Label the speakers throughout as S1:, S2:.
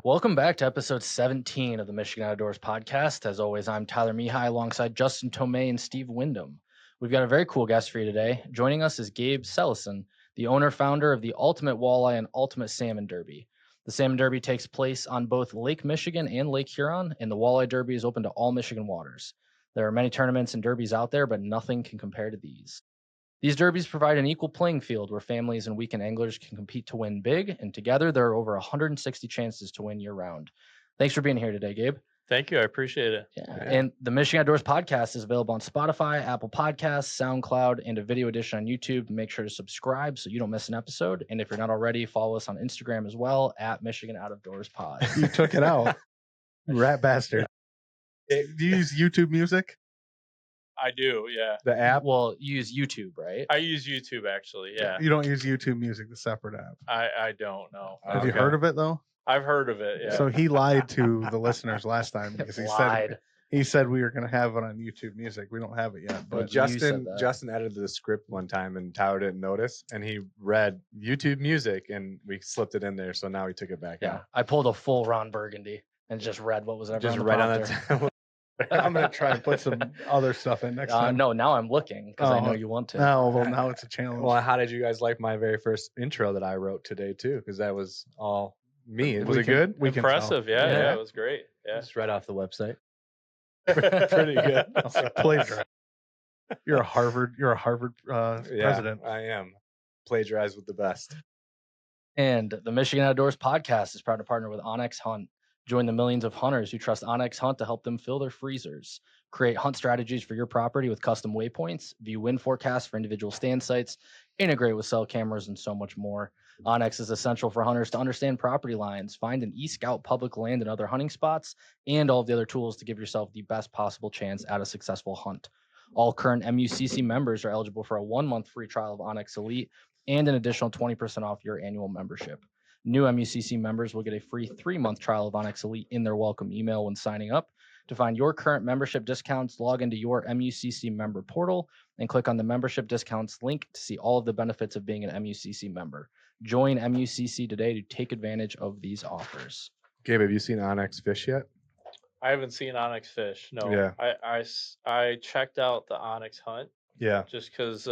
S1: Welcome back to episode 17 of the Michigan Outdoors podcast. As always, I'm Tyler Mihai alongside Justin Tomei and Steve Wyndham. We've got a very cool guest for you today. Joining us is Gabe Selesan, the owner-founder of the Ultimate Walleye and Ultimate Salmon Derby. The Salmon Derby takes place on both Lake Michigan and Lake Huron, and the Walleye Derby is open to all Michigan waters. There are many tournaments and derbies out there, but nothing can compare to these. These derbies provide an equal playing field where families and weekend anglers can compete to win big, and together there are over 160 chances to win year round. Thanks for being here today, Gabe.
S2: Thank you. I appreciate it.
S1: Yeah. And the Michigan Outdoors podcast is available on Spotify, Apple Podcasts, SoundCloud, and a video edition on YouTube. Make sure to subscribe so you don't miss an episode. And if you're not already, follow us on Instagram as well at Michigan Outdoors Pod.
S3: You took it out. Rat bastard. Do you use YouTube Music?
S2: I do, yeah.
S3: The app?
S1: Well, you use YouTube, right?
S2: I use YouTube actually, yeah.
S3: You don't use YouTube Music, the separate app.
S2: I don't know.
S3: Have you heard of it though?
S2: I've heard of it, yeah.
S3: So he lied to the listeners last time because he said we were going to have it on YouTube Music. We don't have it yet.
S4: But Justin edited the script one time and Tyler didn't notice, and he read YouTube Music and we slipped it in there. So now he took it back out.
S1: I pulled a full Ron Burgundy and just read what was ever
S4: Just
S1: on the
S4: right on
S1: prompter.
S4: the
S3: I'm going to try and put some other stuff in next time.
S1: No, now I'm looking because I know you want to.
S3: No, well, now it's a challenge.
S4: Well, how did you guys like my very first intro that I wrote today too? Because that was all me. Was it good?
S2: Impressive, yeah, it was great. Yeah.
S4: Just right off the website.
S2: Pretty good.
S3: Plagiarized. You're a Harvard president.
S4: I am. Plagiarized with the best.
S1: And the Michigan Outdoors podcast is proud to partner with Onyx Hunt. Join the millions of hunters who trust Onyx Hunt to help them fill their freezers. Create hunt strategies for your property with custom waypoints, view wind forecasts for individual stand sites, integrate with cell cameras, and so much more. Onyx is essential for hunters to understand property lines, find and e-scout public land and other hunting spots, and all of the other tools to give yourself the best possible chance at a successful hunt. All current MUCC members are eligible for a 1-month free trial of Onyx Elite and an additional 20% off your annual membership. New MUCC members will get a free 3-month trial of Onyx Elite in their welcome email when signing up. To find your current membership discounts, log into your MUCC member portal and click on the membership discounts link to see all of the benefits of being an MUCC member. Join MUCC today to take advantage of these offers.
S4: Gabe, have you seen Onyx fish yet?
S2: I haven't seen Onyx fish. No.
S4: Yeah.
S2: I checked out the Onyx Hunt.
S4: Yeah.
S2: Just because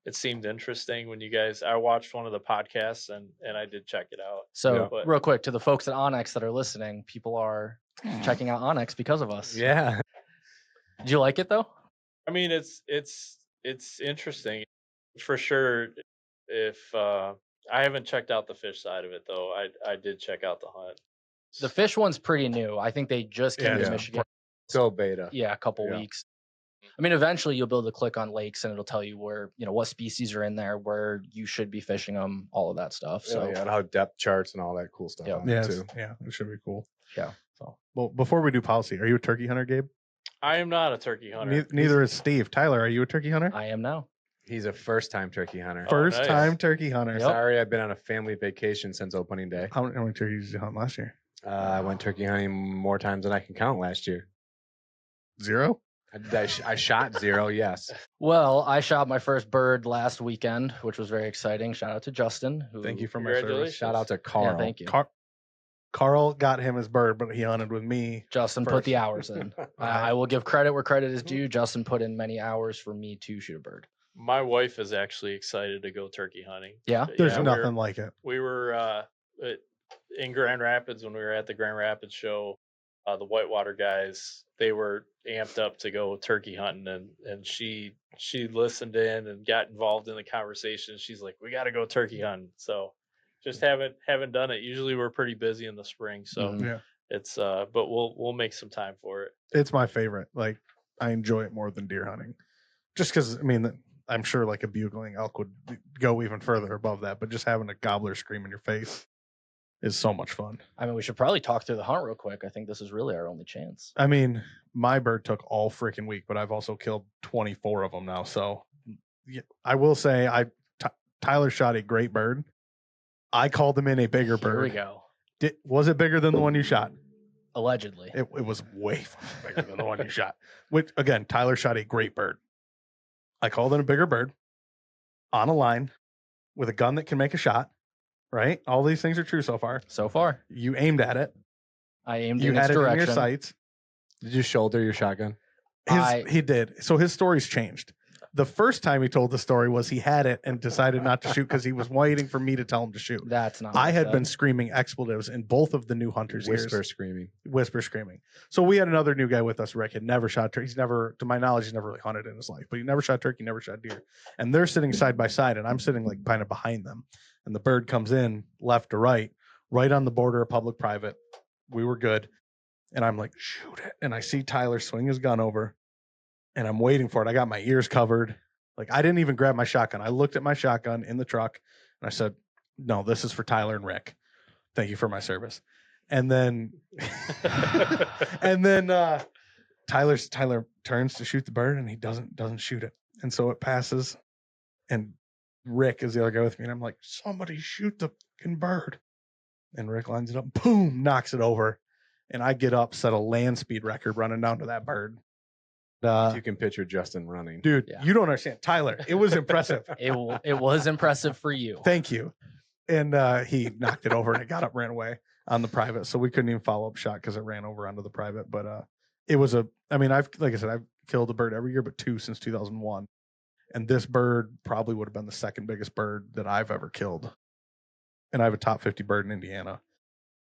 S2: it seemed interesting when I watched one of the podcasts and I did check it out.
S1: So real quick to the folks at Onyx that are listening, people are checking out Onyx because of us.
S4: Yeah.
S1: Do you like it though?
S2: I mean, it's interesting for sure. If I haven't checked out the fish side of it though, I did check out the hunt.
S1: The fish one's pretty new. I think they just came to Michigan.
S4: Still beta.
S1: Yeah, a couple weeks. I mean, eventually you'll be able to click on lakes and it'll tell you where, what species are in there, where you should be fishing them, all of that stuff. So
S4: and how depth charts and all that cool stuff.
S3: Too. Yeah, it should be cool.
S1: Yeah.
S3: So, well, before we do policy, are you a turkey hunter, Gabe?
S2: I am not a turkey hunter.
S3: Neither is Steve. Tyler, are you a turkey hunter?
S1: I am now.
S4: He's a first-time turkey hunter.
S3: First-time turkey hunter.
S1: Yep.
S4: Sorry, I've been on a family vacation since opening day.
S3: How many turkeys did you hunt last year?
S4: I went turkey hunting more times than I can count last year.
S3: 0?
S4: I shot 0, yes.
S1: Well, I shot my first bird last weekend, which was very exciting. Shout out to Justin.
S4: Thank you for my service. Shout out to Carl.
S1: Yeah, thank you.
S3: Carl got him his bird, but he hunted with me.
S1: Justin put the hours in. I will give credit where credit is due. Justin put in many hours for me to shoot a bird.
S2: My wife is actually excited to go turkey hunting.
S1: Yeah?
S3: There's nothing like it.
S2: We were in Grand Rapids when we were at the Grand Rapids show. The whitewater guys, they were amped up to go turkey hunting, and she listened in and got involved in the conversation. She's like, "We got to go turkey hunting." So just haven't done it. Usually we're pretty busy in the spring, so it's but we'll make some time for it.
S3: It's my favorite. Like, I enjoy it more than deer hunting, just because I'm sure like a bugling elk would go even further above that, but just having a gobbler scream in your face is so much fun.
S1: I mean, we should probably talk through the hunt real quick. I think this is really our only chance.
S3: I mean, my bird took all freaking week, but I've also killed 24 of them now. So I will say Tyler shot a great bird. I called him in a bigger bird.
S1: Here we go.
S3: Was it bigger than the one you shot?
S1: Allegedly.
S3: It was way bigger than the one you shot. Which, again, Tyler shot a great bird. I called in a bigger bird on a line with a gun that can make a shot right? All these things are true so far.
S1: So far,
S3: You aimed at it.
S1: I aimed
S3: You
S1: in
S3: had
S1: its
S3: it in your
S1: direction.
S3: sights.
S4: Did you shoulder your shotgun?
S3: He did. So his story's changed. The first time he told the story was he had it and decided not to shoot because he was waiting for me to tell him to shoot.
S1: That's not. What
S3: I had
S1: said.
S3: been screaming expletives in both of the new hunters'
S4: Whisper
S3: ears.
S4: screaming.
S3: Whisper screaming. So we had another new guy with us, Rick. Had never shot turkey. He's never, to my knowledge, he's never really hunted in his life. But he never shot turkey, never shot deer. And they're sitting side by side, and I'm sitting like kind of behind them. And the bird comes in left to right on the border of public-private. We were good. And I'm like, shoot it. And I see Tyler swing his gun over. And I'm waiting for it. I got my ears covered. Like, I didn't even grab my shotgun. I looked at my shotgun in the truck and I said, no, this is for Tyler and Rick. Thank you for my service. And then, Tyler turns to shoot the bird and he doesn't shoot it. And so it passes. And Rick is the other guy with me. And I'm like, somebody shoot the fucking bird. And Rick lines it up, boom, knocks it over. And I get up, set a land speed record running down to that bird.
S4: You can picture Justin running.
S3: Dude,
S1: Yeah.
S3: you don't understand. Tyler, it was impressive.
S1: It was impressive for you.
S3: Thank you. And he knocked it over and it got up, ran away on the private. So we couldn't even follow up shot because it ran over onto the private. But it was I've killed a bird every year but 2 since 2001. And this bird probably would have been the second biggest bird that I've ever killed. And I have a top 50 bird in Indiana.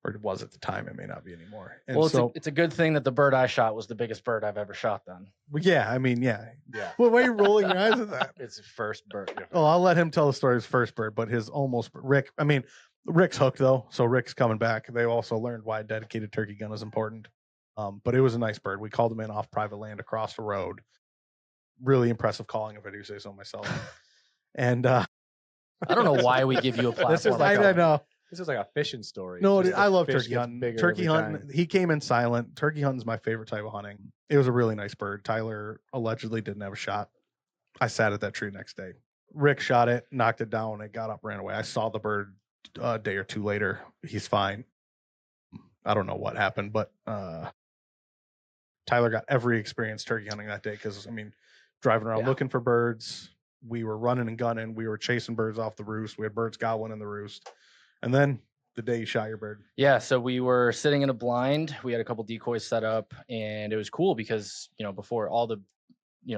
S3: Or it was at the time. It may not be anymore. And
S1: Well,
S3: so
S1: it's a good thing that the bird I shot was the biggest bird I've ever shot then.
S3: yeah. Well, why are you rolling your eyes at that?
S4: It's his first bird.
S3: Oh, I'll let him tell the story of his first bird, but his almost Rick. I mean, Rick's hooked though, so Rick's coming back. They also learned why a dedicated turkey gun is important. But it was a nice bird. We called him in off private land across the road. Really impressive calling, if I do say so myself. And
S1: I don't know why we give you a platform.
S4: This is like
S3: I know.
S4: This is like a fishing story.
S3: No,
S4: Just
S3: dude, I
S4: the
S3: love
S4: fish
S3: turkey
S4: gets
S3: hunting.
S4: bigger
S3: Turkey
S4: every
S3: hunting.
S4: time.
S3: He came in silent. Turkey hunting is my favorite type of hunting. It was a really nice bird. Tyler allegedly didn't have a shot. I sat at that tree next day. Rick shot it, knocked it down, it got up, ran away. I saw the bird a day or two later. He's fine. I don't know what happened, but Tyler got every experience turkey hunting that day because, I mean, driving around looking for birds. We were running and gunning. We were chasing birds off the roost. We had birds gobbling in the roost. And then the day you shot your bird.
S1: Yeah, so we were sitting in a blind. We had a couple decoys set up, and it was cool because, before all the,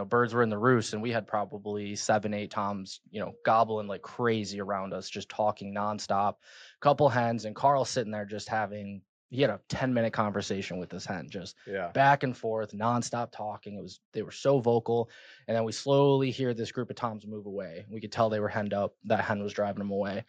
S1: birds were in the roost, and we had probably 7, 8 toms, gobbling like crazy around us, just talking nonstop. Couple hens, and Carl sitting there just he had a 10-minute conversation with this hen, just back and forth, nonstop talking. They were so vocal. And then we slowly hear this group of toms move away. We could tell they were henned up. That hen was driving them away.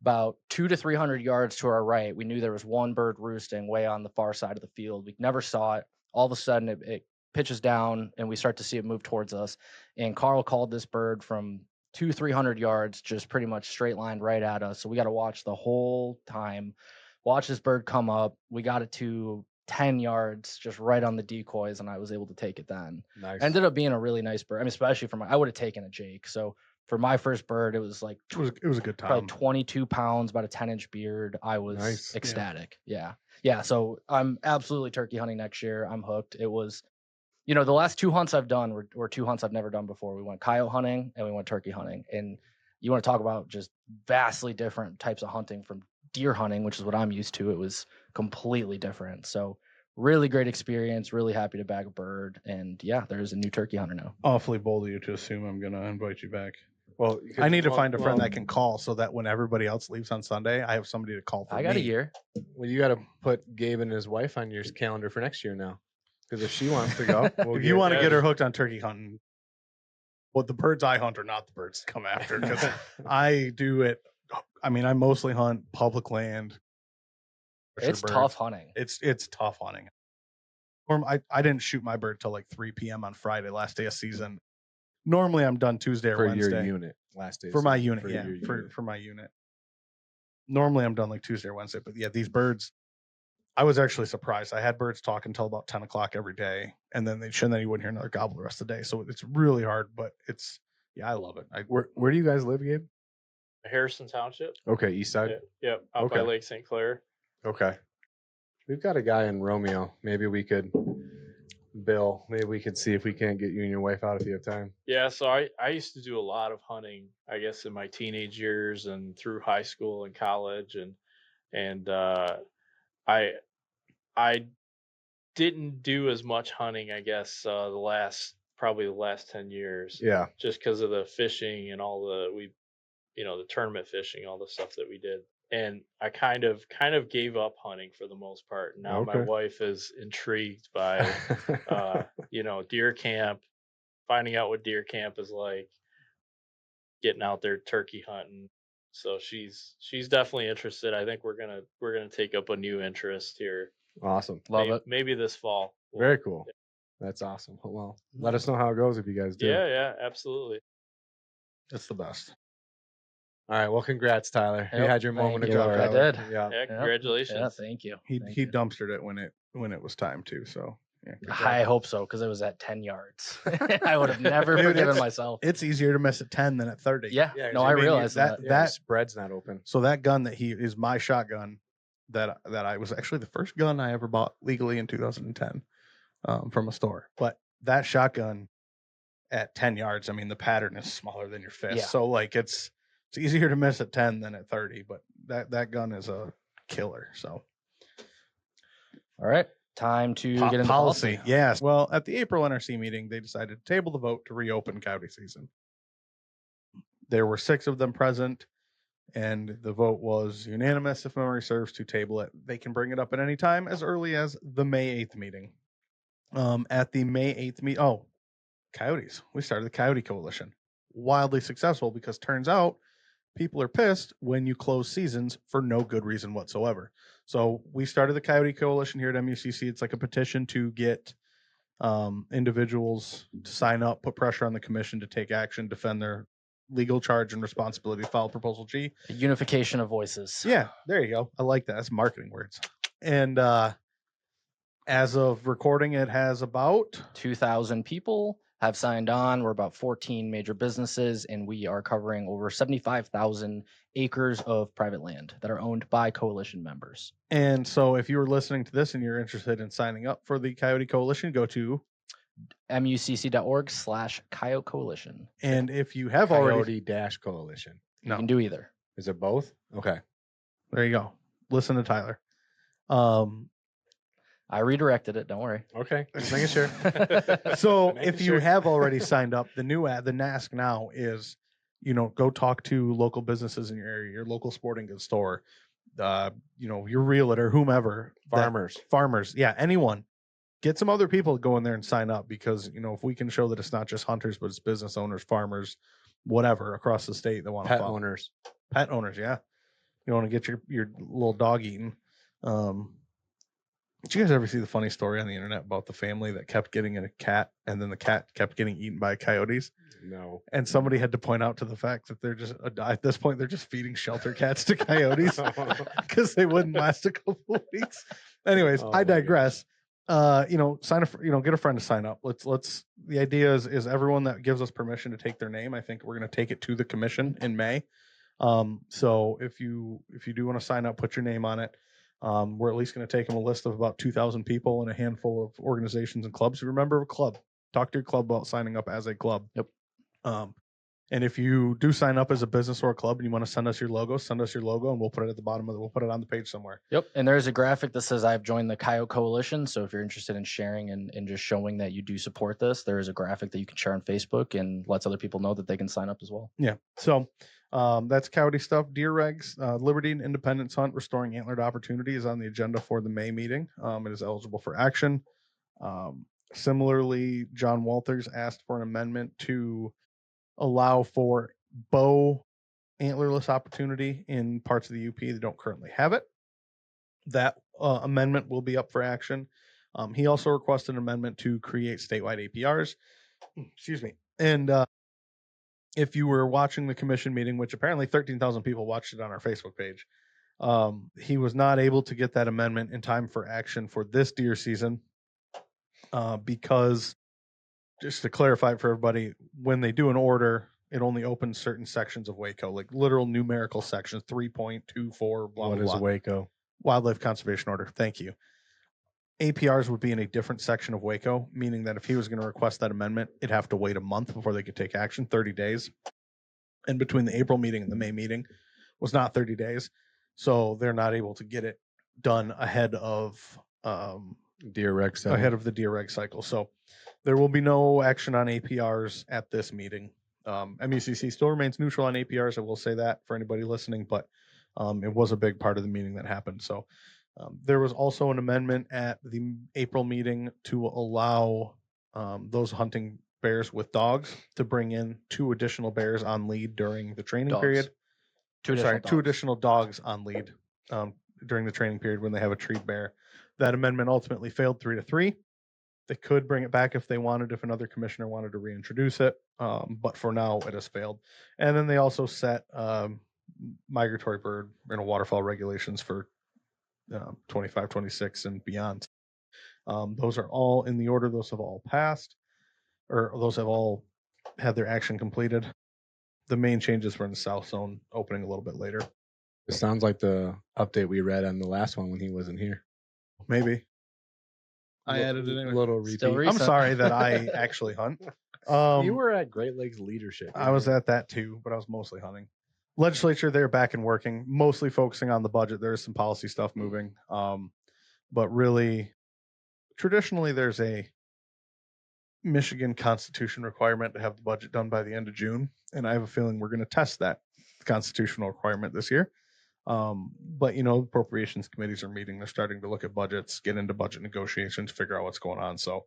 S1: About 200 to 300 yards to our right, we knew there was one bird roosting way on the far side of the field. We never saw it. All of a sudden, it pitches down, and we start to see it move towards us. And Carl called this bird from 200-300 yards, just pretty much straight lined right at us. So we got to watch the whole time. Watch this bird come up. We got it to 10 yards, just right on the decoys, and I was able to take it then.
S4: Nice.
S1: Ended up being a really nice bird. I mean, especially I would have taken a Jake. So for my first bird, it was like
S3: It was a good time.
S1: probably 22 pounds, about a 10-inch beard. I was ecstatic. Yeah. So I'm absolutely turkey hunting next year. I'm hooked. It was, the last 2 hunts I've done were 2 hunts I've never done before. We went coyote hunting and we went turkey hunting. And you want to talk about just vastly different types of hunting from deer hunting, which is what I'm used to. It was completely different. So really great experience. Really happy to bag a bird. And yeah, there's a new turkey hunter now.
S3: Awfully bold of you to assume I'm going to invite you back.
S4: Well,
S3: I need to find a friend that can call so that when everybody else leaves on Sunday, I have somebody to call for
S1: I got
S3: me.
S1: a year.
S4: Well, you got to put Gabe and his wife on your calendar for next year now. Because if she wants to go,
S3: if you want to get her hooked on turkey hunting, well, the birds I hunt are not the birds to come after because I do it. I mean, I mostly hunt public land.
S1: It's tough hunting.
S3: It's tough hunting. I didn't shoot my bird till like 3 p.m. on Friday, last day of season. Normally, I'm done Tuesday or Wednesday.
S4: For your unit, last day.
S3: For my unit, for my unit. Normally, I'm done like Tuesday or Wednesday, but yeah, these birds. I was actually surprised. I had birds talk until about 10 o'clock every day, and then you wouldn't hear another gobble the rest of the day. So it's really hard, but I love it.
S4: Where do you guys live, Gabe?
S2: Harrison Township.
S4: Okay, east side.
S2: Yep, out by Lake St. Clair.
S4: Okay. We've got a guy in Romeo. Maybe we could Bill. Maybe we could see if we can't get you and your wife out if you have time.
S2: Yeah, so I used to do a lot of hunting, I guess, in my teenage years and through high school and college, and I I didn't do as much hunting, I guess, probably the last 10 years,
S4: Yeah.
S2: just because of the fishing and all the tournament fishing, all the stuff that we did. And I kind of gave up hunting for the most part. Now my
S4: Okay.
S2: wife is intrigued by deer camp, finding out what deer camp is like, getting out there turkey hunting. So she's definitely interested. I think we're gonna take up a new interest here.
S4: Awesome.
S1: Love it.
S2: Maybe this fall.
S4: Very cool. That's awesome. Well, let us know how it goes if you guys do.
S2: Yeah, absolutely.
S3: It's the best.
S4: All right. Well, congrats, Tyler. You
S1: Yep,
S4: had your moment
S1: thank
S4: of
S1: you.
S4: glory.
S1: I did.
S4: Yeah.
S2: Yeah,
S1: Yep.
S2: congratulations.
S1: Yeah, thank you.
S3: He
S1: Thank
S3: he
S1: you.
S3: dumpstered it when it was time to. So yeah, good job.
S1: I hope so, because it was at 10 yards. I would have never
S3: Dude,
S1: forgiven
S3: it's-
S1: myself.
S3: It's easier to miss at 10 than at 30.
S1: Yeah,
S4: Yeah,
S1: no,
S4: I
S1: I
S4: mean,
S1: realized that.
S4: Yeah, that spread's not open.
S3: So that gun that he is my shotgun that I was actually the first gun I ever bought legally in 2010 from a store. But that shotgun at 10 yards, I mean the pattern is smaller than your fist.
S1: Yeah.
S3: So like it's easier to miss at 10 than at 30, but that gun is a killer. So
S1: All right, time to get into policy.
S3: Yes. Well, at the April NRC meeting, they decided to table the vote to reopen coyote season. There were 6 of them present, and the vote was unanimous, if memory serves, to table it. They can bring it up at any time as early as the May 8th meeting. At the May 8th meeting, coyotes. We started the Coyote Coalition. Wildly successful because turns out people are pissed when you close seasons for no good reason whatsoever. So we started the Coyote Coalition here at MUCC. It's like a petition to get individuals to sign up, put pressure on the commission to take action, defend their legal charge and responsibility, file proposal G.
S1: A unification of voices.
S3: Yeah, there you go. I like that. That's marketing words. And as of recording, it has about
S1: 2,000 people have signed on. We're about 14 major businesses, and we are covering over 75,000 acres of private land that are owned by coalition members.
S3: And so if you were listening to this and you're interested in signing up for the Coyote Coalition, go to
S1: mucc.org/Coyote Coalition.
S3: and if you have already
S4: Coyote-Coalition.
S1: You can do either.
S4: Is it both? Okay.
S3: there you go. Listen to Tyler.
S1: I redirected it. Don't worry.
S4: Okay. Just making sure.
S3: So
S4: Making
S3: if you
S4: sure.
S3: have already signed up, the new ad, the Ask Now is, go talk to local businesses in your area, your local sporting goods store, your realtor, whomever, farmers, yeah, anyone. Get some other people to go in there and sign up because if we can show that it's not just hunters, but it's business owners, farmers, whatever across the state that want to
S4: Pet owners.
S3: Pet owners, yeah. You want to get your little dog eaten. Did you guys ever see the funny story on the internet about the family that kept getting a cat and then the cat kept getting eaten by coyotes?
S4: No.
S3: And somebody had to point out to the fact that they're just at this point they're just feeding shelter cats to coyotes because they wouldn't last a couple of weeks. Anyways,
S4: Oh
S3: I
S4: my
S3: digress. Sign up for, get a friend to sign up. Let's the idea is everyone that gives us permission to take their name, I think we're going to take it to the commission in May. So if you do want to sign up, put your name on it. We're at least going to take them a list of about 2,000 people and a handful of organizations and clubs. Remember a club. Talk to your club about signing up as a club.
S1: Yep.
S3: And if you do sign up as a business or a club and you want to send us your logo, and we'll put it at the bottom of we'll put it on the page somewhere.
S1: Yep. And there's a graphic that says I've joined the Coyote Coalition. So if you're interested in sharing and just showing that you do support this, there is a graphic that you can share on Facebook and lets other people know that they can sign up as well.
S3: Yeah. So that's coyote stuff. Deer regs, Liberty and Independence Hunt, Restoring Antlered Opportunity is on the agenda for the May meeting. It is eligible for action. Similarly, John Walters asked for an amendment to allow for bow antlerless opportunity in parts of the UP that don't currently have it. That amendment will be up for action. He also requested an amendment to create statewide APRs. Excuse me. And if you were watching the commission meeting, which apparently 13,000 people watched it on our Facebook page, he was not able to get that amendment in time for action for this deer season because, just to clarify for everybody, when they do an order, it only opens certain sections of Waco, like literal numerical sections, 3.24, blah,
S4: What
S3: blah,
S4: is
S3: blah.
S4: Waco?
S3: Wildlife Conservation Order. Thank you. APRs would be in a different section of Waco, meaning that if he was going to request that amendment, it'd have to wait a month before they could take action, 30 days. And between the April meeting and the May meeting was not 30 days. So they're not able to get it done ahead of
S4: Deer reg cycle.
S3: ahead of the deer reg cycle. So there will be no action on APRs at this meeting. MUCC still remains neutral on APRs. I will say that for anybody listening, but it was a big part of the meeting that happened. So there was also an amendment at the April meeting to allow those hunting bears with dogs to bring in 2 additional bears on lead during the training
S1: Dogs.
S3: period.
S1: Two
S3: Sorry,
S1: additional
S3: 2
S1: dogs.
S3: additional dogs on lead during the training period when they have a treat bear. That amendment ultimately failed 3-3. They could bring it back if they wanted, if another commissioner wanted to reintroduce it. But for now, it has failed. And then they also set migratory bird and waterfowl regulations for 25, 26, and beyond. Those are all in the order. Those have all passed, or those have all had their action completed. The main changes were in the South Zone, opening a little bit later.
S4: It sounds like the update we read on the last one when he wasn't here.
S3: Maybe. I added it anyway.
S4: Little repeat.
S1: Still
S3: I'm
S1: recent.
S3: sorry that I actually hunt.
S4: You were at Great Lakes Leadership.
S3: I was at that too, but I was mostly hunting. Legislature, they're back and working, mostly focusing on the budget. There's some policy stuff moving. But really, traditionally, there's a Michigan Constitution requirement to have the budget done by the end of June. And I have a feeling we're going to test that constitutional requirement this year. But, appropriations committees are meeting. They're starting to look at budgets, get into budget negotiations, figure out what's going on. So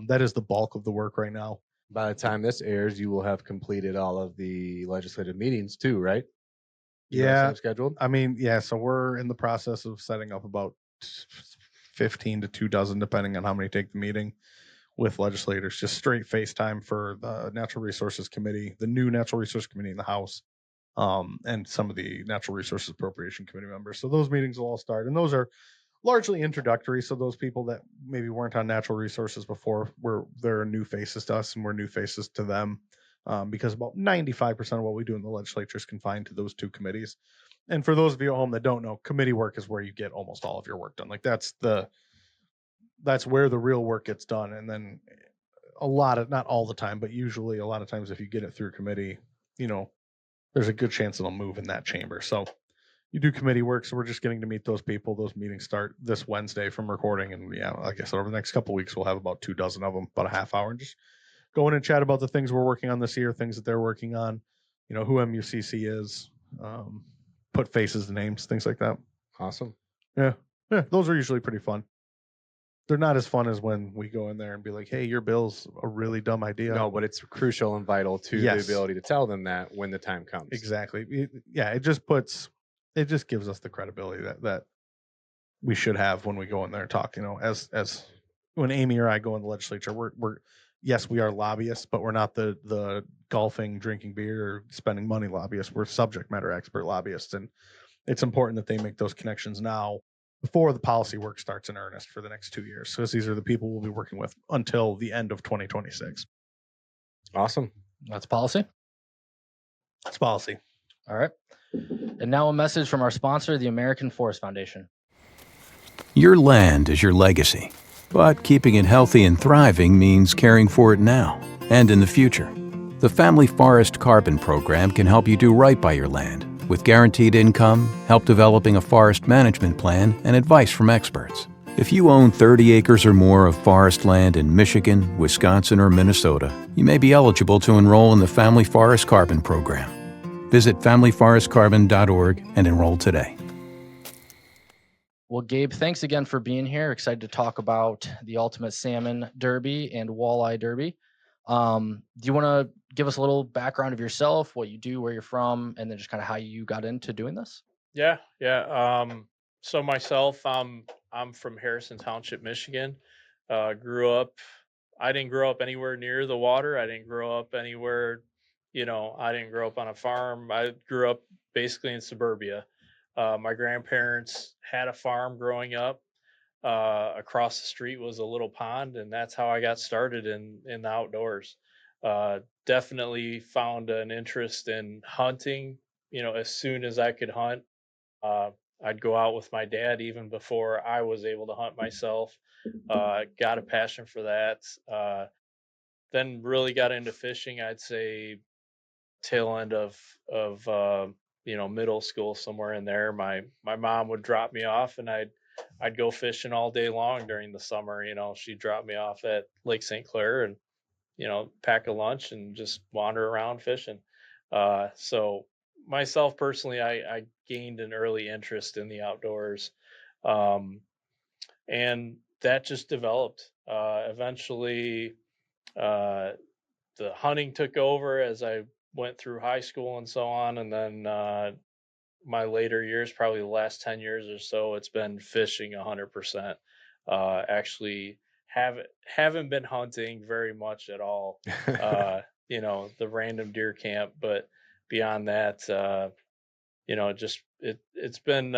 S3: that is the bulk of the work right now.
S4: By the time this airs, you will have completed all of the legislative meetings too, right? You guys
S3: Yeah.
S4: have scheduled.
S3: I mean, yeah. So we're in the process of setting up about 15 to 24, depending on how many take the meeting with legislators. Just straight FaceTime for the Natural Resources Committee, the new Natural Resource Committee in the House, and some of the Natural Resources Appropriation Committee members. So those meetings will all start, and those are largely introductory. So those people that maybe weren't on natural resources before, they're new faces to us, and we're new faces to them. Because about 95% of what we do in the legislature is confined to those 2 committees. And for those of you at home that don't know, committee work is where you get almost all of your work done. Like that's where the real work gets done. And then not all the time, but usually a lot of times if you get it through committee, there's a good chance it'll move in that chamber. So you do committee work. So we're just getting to meet those people. Those meetings start this Wednesday from recording. And yeah, like I said, over the next couple of weeks, we'll have about 24 of them, about a half hour, and just go in and chat about the things we're working on this year, things that they're working on, who MUCC is, put faces to names, things like that.
S4: Awesome.
S3: Yeah. Those are usually pretty fun. They're not as fun as when we go in there and be like, hey, your bill's a really dumb idea.
S4: No, but it's crucial and vital to
S3: Yes.
S4: the ability to tell them that when the time comes.
S3: Exactly. It just gives us the credibility that we should have when we go in there and talk, as when Amy or I go in the legislature, we're yes, we are lobbyists, but we're not the golfing, drinking beer, or spending money lobbyists. We're subject matter expert lobbyists. And it's important that they make those connections now before the policy work starts in earnest for the next 2 years. Because these are the people we'll be working with until the end of 2026.
S4: Awesome.
S1: That's policy.
S3: It's policy.
S1: All right. And now a message from our sponsor, the American Forest Foundation.
S5: Your land is your legacy, but keeping it healthy and thriving means caring for it now and in the future. The Family Forest Carbon Program can help you do right by your land with guaranteed income, help developing a forest management plan, and advice from experts. If you own 30 acres or more of forest land in Michigan, Wisconsin, or Minnesota, you may be eligible to enroll in the Family Forest Carbon Program. Visit familyforestcarbon.org and enroll today.
S1: Well, Gabe, thanks again for being here. Excited to talk about the Ultimate Salmon Derby and Walleye Derby. Do you want to give us a little background of yourself, what you do, where you're from, and then just kind of how you got into doing this?
S2: Yeah. So myself, I'm from Harrison Township, Michigan. Grew up. I didn't grow up anywhere near the water. I didn't grow up anywhere. I didn't grow up on a farm. I grew up basically in suburbia. My grandparents had a farm growing up. Across the street was a little pond, and that's how I got started in the outdoors. Definitely found an interest in hunting, as soon as I could hunt. I'd go out with my dad even before I was able to hunt myself. Got a passion for that. Then really got into fishing. I'd say tail end of middle school, somewhere in there. My mom would drop me off, and I'd go fishing all day long during the summer. She'd drop me off at Lake St. Clair, and pack a lunch and just wander around fishing. So myself personally, I gained an early interest in the outdoors, um, and that just developed. Eventually, uh, the hunting took over as I went through high school and so on, and then my later years, probably the last 10 years or so, it's been fishing 100%. Actually, haven't been hunting very much at all. The random deer camp, but beyond that, it's been.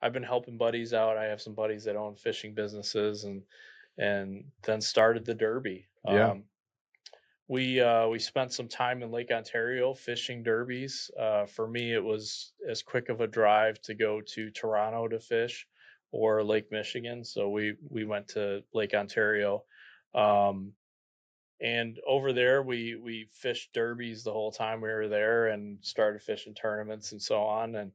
S2: I've been helping buddies out. I have some buddies that own fishing businesses, and then started the Derby.
S4: Yeah.
S2: We spent some time in Lake Ontario fishing derbies. For me, it was as quick of a drive to go to Toronto to fish, or Lake Michigan. So we went to Lake Ontario, um, and over there we fished derbies the whole time we were there, and started fishing tournaments and so on,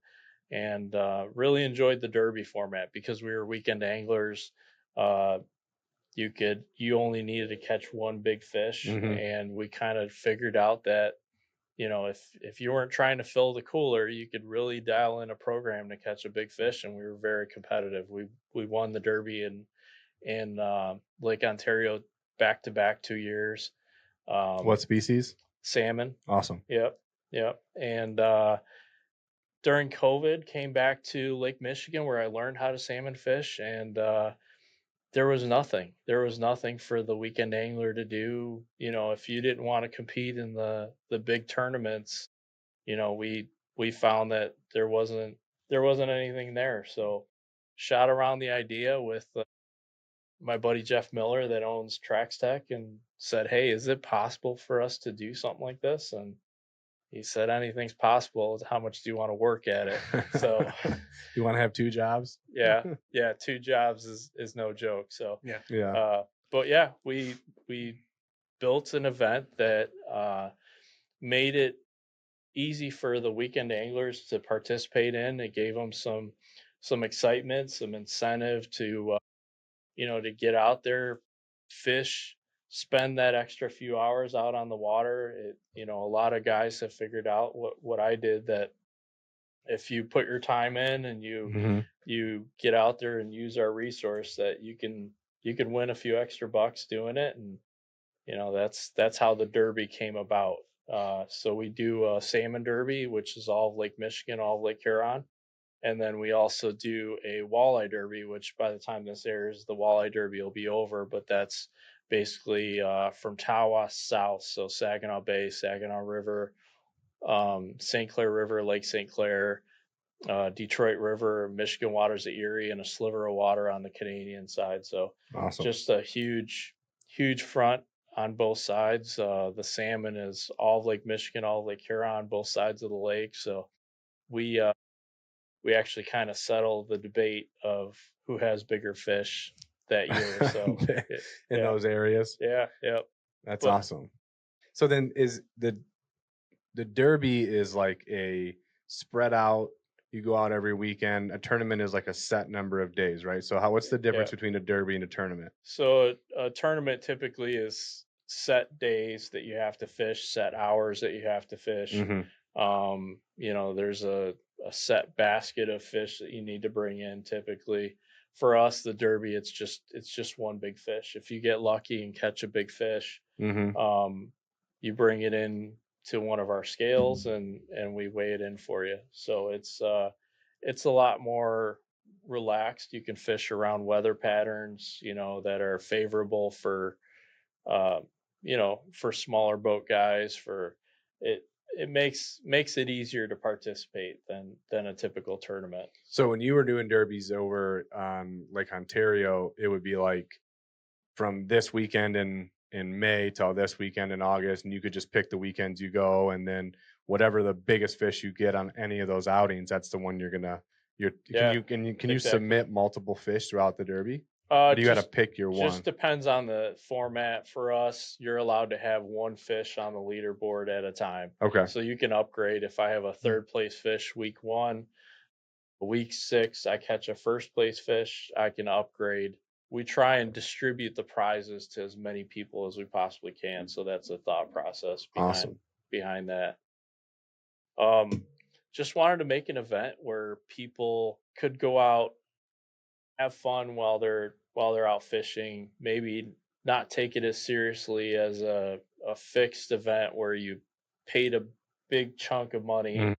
S2: and really enjoyed the derby format because we were weekend anglers. Uh, you only needed to catch one big fish, and we kind of figured out that if you weren't trying to fill the cooler, you could really dial in a program to catch a big fish, and we were very competitive. We won the derby in Lake Ontario back to back 2 years.
S4: What species?
S2: Salmon.
S4: Awesome.
S2: Yep. And during COVID, came back to Lake Michigan, where I learned how to salmon fish, and there was nothing. There was nothing for the weekend angler to do. If you didn't want to compete in the big tournaments, we found that there wasn't anything there. So shot around the idea with my buddy Jeff Miller that owns Trax Tech, and said, "Hey, is it possible for us to do something like this?" And he said, "Anything's possible. How much do you want to work at it?" So
S4: You want to have 2 jobs?
S2: yeah, 2 jobs is no joke. So
S4: Yeah.
S2: but yeah, we built an event that made it easy for the weekend anglers to participate in. It gave them some excitement, some incentive to get out there, fish, spend that extra few hours out on the water. A lot of guys have figured out what I did, that if you put your time in and you get out there and use our resource, that you can win a few extra bucks doing it. And that's how the Derby came about. So we do a salmon derby, which is all of Lake Michigan, all of Lake Huron. And then we also do a walleye derby, which by the time this airs, the walleye derby will be over. But that's basically from Tawas south, so Saginaw Bay, Saginaw River, St. Clair River, Lake St. Clair, Detroit River, Michigan waters of Erie, and a sliver of water on the Canadian side. So
S4: Awesome.
S2: just a huge front on both sides. The salmon is all of Lake Michigan, all of Lake Huron, both sides of the lake. So we actually kind of settle the debate of who has bigger fish that year. So
S4: in those areas.
S2: Yeah. Yep.
S4: That's awesome. So then is the Derby is like a spread out, you go out every weekend. A tournament is like a set number of days, right? So what's the difference between a derby and a tournament?
S2: So a tournament typically is set days that you have to fish, set hours that you have to fish. There's a set basket of fish that you need to bring in typically. For us, the derby, it's just one big fish. If you get lucky and catch a big fish, you bring it in to one of our scales, and we weigh it in for you. So it's a lot more relaxed. You can fish around weather patterns, that are favorable for for smaller boat guys. For it makes it easier to participate than a typical tournament.
S4: So when you were doing derbies over on Lake Ontario, it would be like from this weekend in May till this weekend in August, and you could just pick the weekends you go, and then whatever the biggest fish you get on any of those outings, that's the one you're gonna
S2: Yeah,
S4: Can you
S2: exactly.
S4: submit multiple fish throughout the Derby? Or do you got to pick your one?
S2: Just depends on the format. For us, you're allowed to have one fish on the leaderboard at a time.
S4: Okay.
S2: So you can upgrade. If I have a third place fish week 1, week 6, I catch a first place fish, I can upgrade. We try and distribute the prizes to as many people as we possibly can. So that's the thought process behind that. Just wanted to make an event where people could go out, have fun while they're out fishing, maybe not take it as seriously as a fixed event where you paid a big chunk of money.
S4: Mhm.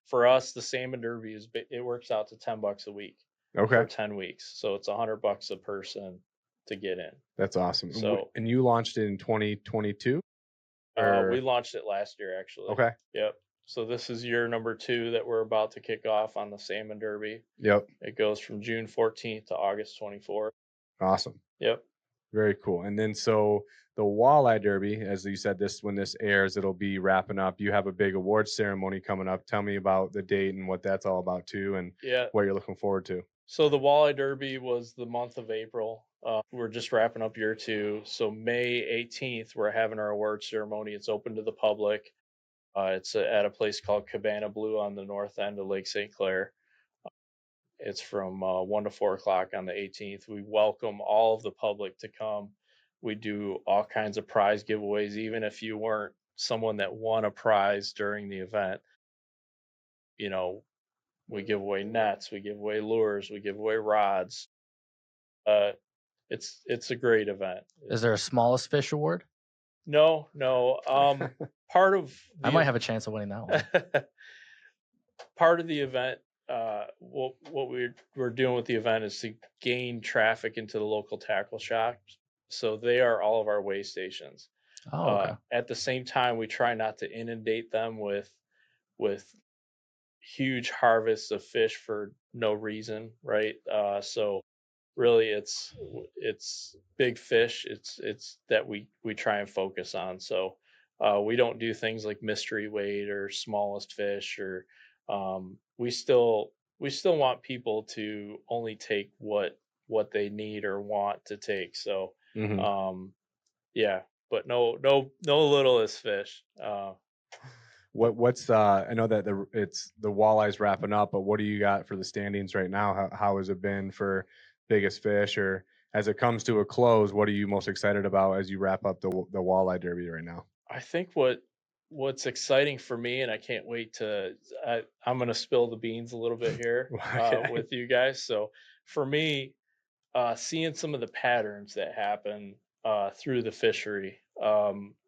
S2: For us, the Salmon Derby it works out to $10 a week
S4: Okay.
S2: for 10 weeks, so it's $100 a person to get in.
S4: That's awesome.
S2: So,
S4: and you launched it in 2022?
S2: we launched it last year, actually.
S4: Okay.
S2: Yep. So this is year number 2 that we're about to kick off on the Salmon Derby.
S4: Yep.
S2: It goes from June 14th to August 24th.
S4: Awesome.
S2: Yep.
S4: Very cool. And then so the Walleye Derby, as you said, when this airs, it'll be wrapping up. You have a big awards ceremony coming up. Tell me about the date and what that's all about too, and what you're looking forward to.
S2: So the Walleye Derby was the month of April. We're just wrapping up year 2. So May 18th, we're having our awards ceremony. It's open to the public. It's at a place called Cabana Blue on the north end of Lake St. Clair. It's from 1 to 4 o'clock on the 18th. We welcome all of the public to come. We do all kinds of prize giveaways, even if you weren't someone that won a prize during the event. You know, we give away nets, we give away lures, we give away rods. It's a great event.
S1: Is there a smallest fish award?
S2: No. Part of
S1: I might have a chance of winning that one.
S2: Part of the event, what we're doing with the event is to gain traffic into the local tackle shops. So they are all of our weigh stations.
S1: Oh, okay.
S2: At the same time, we try not to inundate them with huge harvests of fish for no reason, right? So really, it's big fish. It's that we try and focus on. So we don't do things like mystery weight or smallest fish, or we still want people to only take what they need or want to take. So yeah, but no littlest fish.
S4: What's I know that the Walleye's wrapping up, but what do you got for the standings right now? How has it been for biggest fish, or as it comes to a close, what are you most excited about as you wrap up the Walleye Derby right now?
S2: I think what's exciting for me, and I can't wait to I'm going to spill the beans a little bit here with you guys. So for me, seeing some of the patterns that happen through the fishery.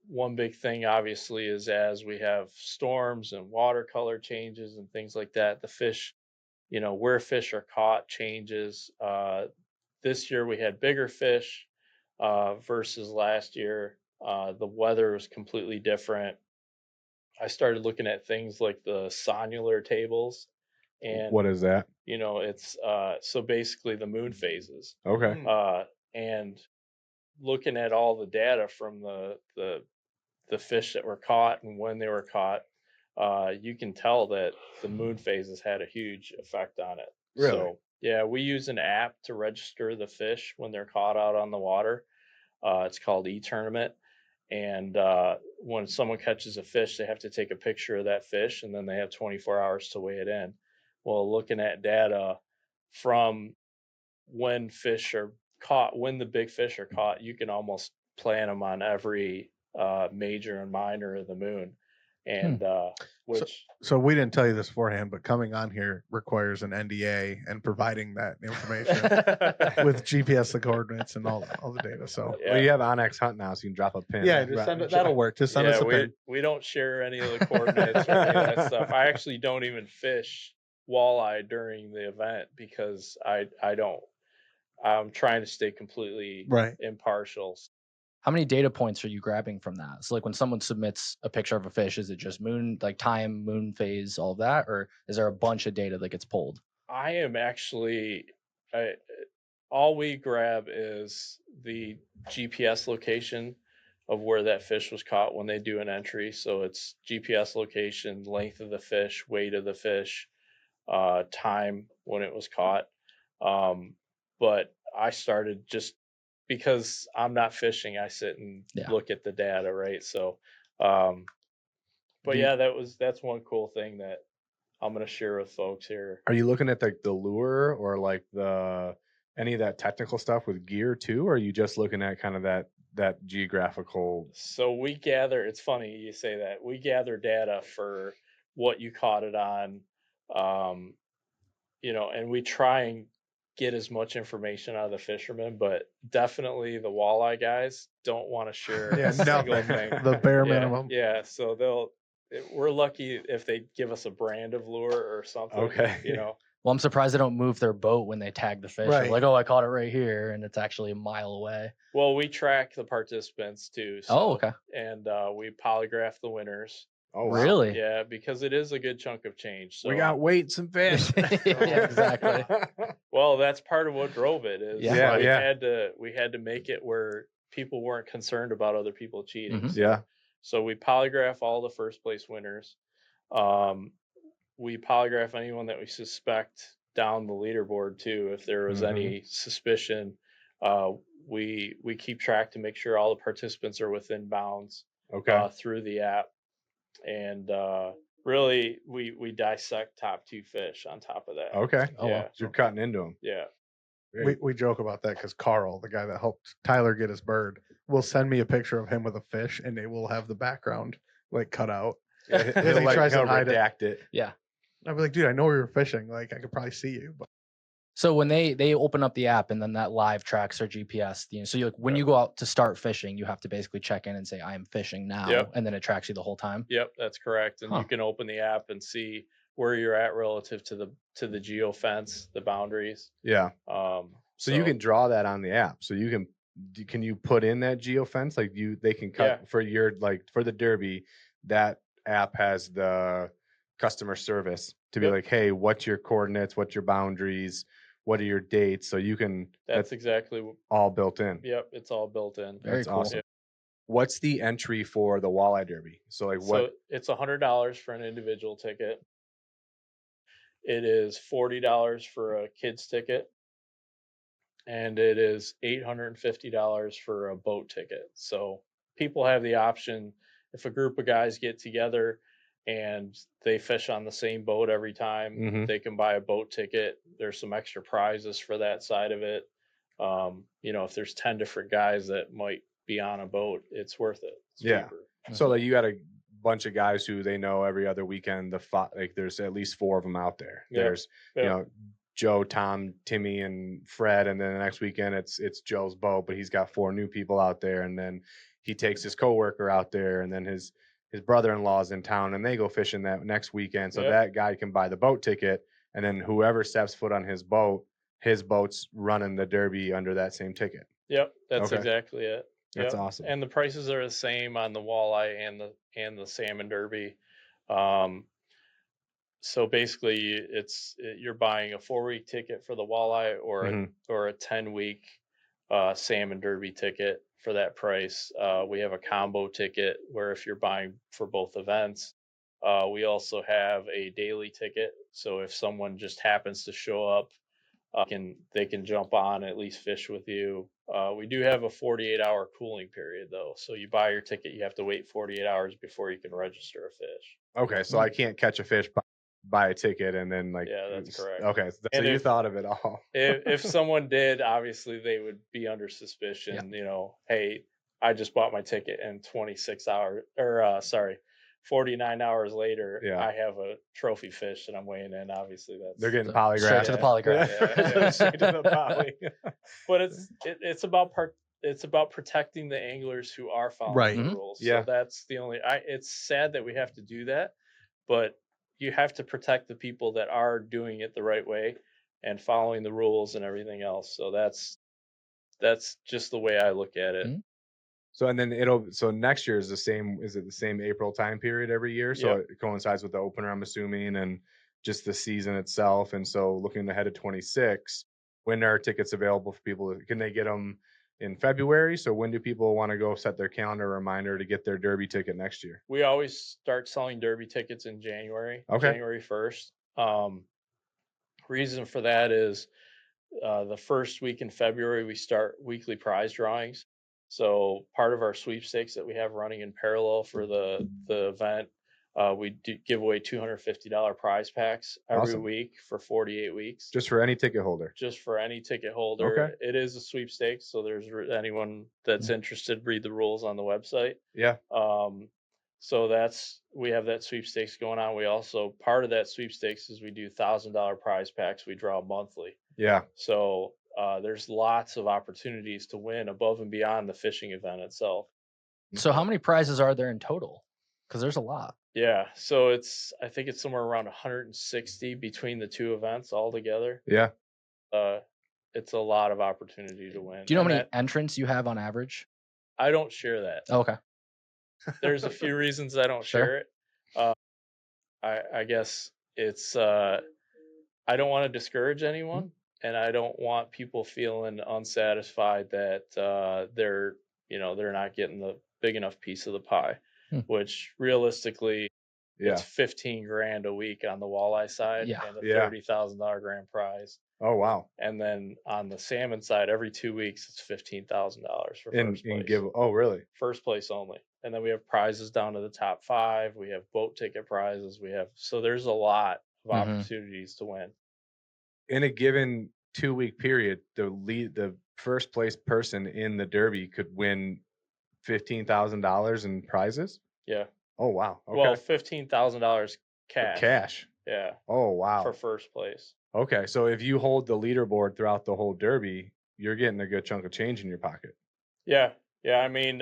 S2: One big thing, obviously, is as we have storms and watercolor changes and things like that, the fish, where fish are caught changes. This year we had bigger fish versus last year. The weather was completely different. I started looking at things like the sonular tables. And
S4: what is that?
S2: It's so basically the moon phases.
S4: Okay.
S2: And looking at all the data from the fish that were caught and when they were caught, you can tell that the moon phases had a huge effect on it.
S4: Really?
S2: So yeah, we use an app to register the fish when they're caught out on the water. It's called eTournament. And when someone catches a fish, they have to take a picture of that fish, and then they have 24 hours to weigh it in. Well, looking at data from when fish are caught, when the big fish are caught, you can almost plan them on every major and minor of the moon. And
S3: so we didn't tell you this beforehand, but coming on here requires an NDA and providing that information with GPS the coordinates and all the data. So
S4: well, you have Onyx Hunt now, so you can drop a pin.
S3: Yeah, just send it, that'll work. Just send us a pin.
S2: We don't share any of the coordinates or any of that stuff. I actually don't even fish walleye during the event because I'm trying to stay completely impartial.
S1: How many data points are you grabbing from that? So like when someone submits a picture of a fish, is it just moon, like time, moon phase, all of that? Or is there a bunch of data that gets pulled?
S2: I am actually, all we grab is the GPS location of where that fish was caught when they do an entry. So it's GPS location, length of the fish, weight of the fish, time when it was caught. But I started just because I'm not fishing, I sit and look at the data, right? So, but yeah, that's one cool thing that I'm gonna share with folks here.
S4: Are you looking at the lure or like any of that technical stuff with gear too, or are you just looking at kind of that geographical?
S2: So we gather. It's funny you say that. We gather data for what you caught it on, and we try and get as much information out of the fishermen, but definitely the walleye guys don't want to share a single thing.
S3: The bare minimum.
S2: Yeah, so we're lucky if they give us a brand of lure or something.
S4: Okay.
S1: Well, I'm surprised they don't move their boat when they tag the fish. They're
S3: Right.
S1: like, oh, I caught it right here, and it's actually a mile away.
S2: Well, we track the participants too. So,
S1: Oh, okay.
S2: And we polygraph the winners.
S4: Oh, wow.
S1: Really?
S2: Yeah, because it is a good chunk of change. So
S4: We got weights and fish.
S1: Yeah, exactly.
S2: Well, that's part of what drove it. Is
S1: Yeah.
S2: we had to make it where people weren't concerned about other people cheating.
S1: Mhm.
S4: Yeah.
S2: So we polygraph all the first place winners. We polygraph anyone that we suspect down the leaderboard too. If there was any suspicion, we keep track to make sure all the participants are within bounds.
S4: Okay.
S2: Through the app, and really we dissect top 2 fish on top of that.
S4: Okay.
S1: Oh,
S2: Yeah.
S1: wow.
S4: So you're cutting into them.
S2: Yeah.
S3: We joke about that because Carl, the guy that helped Tyler get his bird, will send me a picture of him with a fish, and it will have the background like cut out.
S4: Yeah,
S3: And he tries to hide it.
S4: redact it.
S1: Yeah.
S3: I'd be like, dude, I know where you're fishing. Like, I could probably see you, but
S1: So when they open up the app and then that live tracks their GPS, so when you go out to start fishing, you have to basically check in and say, I am fishing now.
S2: Yep.
S1: And then it tracks you the whole time.
S2: Yep, that's correct. And
S1: Huh.
S2: you can open the app and see where you're at relative to the geo fence, the boundaries.
S4: Yeah. So you can draw that on the app. So can you put in that geo fence? Like they can cut for your, like for the Derby, that app has the customer service to be like, hey, what's your coordinates? What's your boundaries? What are your dates? So you can,
S2: that's exactly
S4: all built in.
S2: Yep, it's all built in.
S1: Very cool.
S4: Awesome. What's the entry for the Walleye Derby? So like
S2: So it's $100 for an individual ticket. It is $40 for a kid's ticket. And it is $850 for a boat ticket. So people have the option, if a group of guys get together and they fish on the same boat every time, they can buy a boat ticket. There's some extra prizes for that side of it. If there's 10 different guys that might be on a boat, it's worth it. It's cheaper.
S4: So like you got a bunch of guys who they know every other weekend. Like there's at least 4 of them out there.
S2: Yeah.
S4: There's Joe, Tom, Timmy, and Fred, and then the next weekend it's Joe's boat, but he's got 4 new people out there, and then he takes his coworker out there, and then his brother-in-law's in town, and they go fishing that next weekend. So that guy can buy the boat ticket, and then whoever steps foot on his boat's running the Derby under that same ticket.
S2: Yep, that's exactly it.
S4: That's awesome.
S2: And the prices are the same on the walleye and the salmon derby. So basically, you're buying a 4-week ticket for the walleye or a 10-week salmon derby ticket for that price. We have a combo ticket where if you're buying for both events, we also have a daily ticket. So if someone just happens to show up, they can jump on, at least fish with you. We do have a 48-hour cooling period though. So you buy your ticket, you have to wait 48 hours before you can register a fish.
S4: Okay, so I can't catch a fish, buy a ticket, and then like.
S2: Yeah, that's correct.
S4: Okay, so you thought of it all.
S2: if someone did, obviously they would be under suspicion. Hey, I just bought my ticket and 26 hours, 49 hours later, I have a trophy fish and I'm weighing in. Obviously,
S4: they're getting polygraphed.
S1: Straight to the polygraph.
S4: Straight to the poly.
S2: But it's about protecting the anglers who are following the rules.
S4: Yeah.
S2: So that's the only. It's sad that we have to do that, but you have to protect the people that are doing it the right way and following the rules and everything else. So that's just the way I look at it.
S1: Mm-hmm.
S4: So and then next year is the same. Is it the same April time period every year? So it coincides with the opener, I'm assuming, and just the season itself. And so looking ahead to 26, when are tickets available for people? Can they get them in February? So when do people want to go set their calendar reminder to get their Derby ticket next year?
S2: We always start selling Derby tickets in January.
S4: Okay.
S2: January 1st. Reason for that is the first week in February, we start weekly prize drawings. So part of our sweepstakes that we have running in parallel for the event, we do give away $250 prize packs every
S4: Awesome.
S2: week for 48 weeks.
S4: Just for any ticket holder.
S2: Just for any ticket holder.
S4: Okay.
S2: It is a sweepstakes, so there's anyone that's interested, read the rules on the website.
S4: Yeah.
S2: So we have that sweepstakes going on. We also, part of that sweepstakes is we do $1,000 prize packs. We draw monthly.
S4: Yeah.
S2: So there's lots of opportunities to win above and beyond the fishing event itself.
S1: So how many prizes are there in total? Because there's a lot.
S2: Yeah, so I think it's somewhere around 160 between the two events altogether.
S4: Yeah.
S2: It's a lot of opportunity to win.
S1: Do you know how many entrants you have on average?
S2: I don't share that.
S1: Okay.
S2: There's a few reasons I don't
S1: Sure.
S2: share it. I guess it's I don't want to discourage anyone, and I don't want people feeling unsatisfied that they're not getting the big enough piece of the pie. Which realistically, it's 15 grand a week on the walleye side and a $30,000 grand prize.
S4: Oh wow!
S2: And then on the salmon side, every 2 weeks it's $15,000 for first place.
S4: Oh really?
S2: First place only. And then we have prizes down to the top 5. We have boat ticket prizes. So there's a lot of opportunities to win.
S4: In a given 2-week period, the first place person in the Derby could win $15,000 in prizes.
S2: Yeah.
S4: Oh wow. Okay.
S2: Well, $15,000 cash.
S4: Cash.
S2: Yeah.
S4: Oh wow.
S2: For first place.
S4: Okay, so if you hold the leaderboard throughout the whole Derby, you're getting a good chunk of change in your pocket.
S2: Yeah. I mean,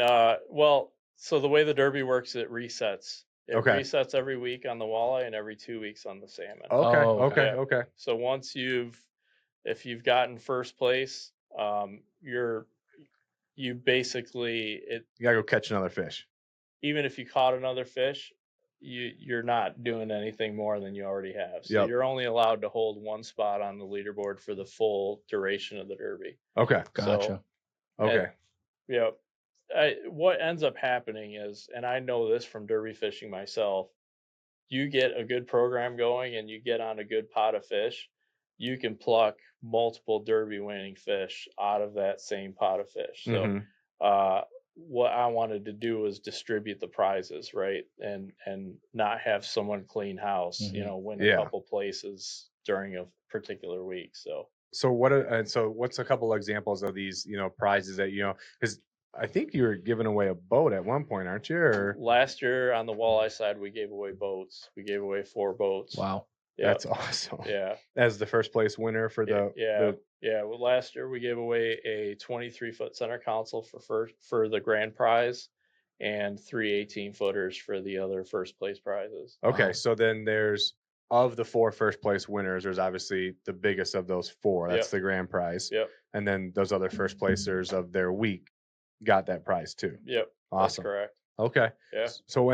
S2: so the way the Derby works, it resets. It resets every week on the walleye and every 2 weeks on the salmon.
S4: Okay.
S2: Yeah.
S4: Okay.
S2: So if you've gotten first place, you basically
S4: you gotta go catch another fish.
S2: Even if you caught another fish, you're not doing anything more than you already have. So you're only allowed to hold one spot on the leaderboard for the full duration of the Derby.
S4: Okay.
S1: Gotcha.
S4: Okay.
S2: What ends up happening is, and I know this from Derby fishing myself, you get a good program going and you get on a good pot of fish, you can pluck multiple Derby winning fish out of that same pot of fish. So what I wanted to do was distribute the prizes, right? And not have someone clean house, win a couple places during a particular week.
S4: So what's a couple examples of these, prizes that, because I think you were giving away a boat at one point, aren't you? Or...
S2: Last year on the walleye side, we gave away boats. We gave away 4 boats.
S1: Wow.
S2: Yep.
S4: That's awesome.
S2: Yeah.
S4: As the first place winner for
S2: Well, last year we gave away a 23-foot center console for the grand prize, and 3 18-footers for the other first place prizes.
S4: Okay,
S1: Wow.
S4: so then there's, of the 4 first place winners, there's obviously the biggest of those 4. That's the grand prize.
S2: Yep.
S4: And then those other first placers of their week got that prize too.
S2: Yep.
S4: Awesome.
S2: That's correct.
S4: Okay.
S2: Yeah.
S4: So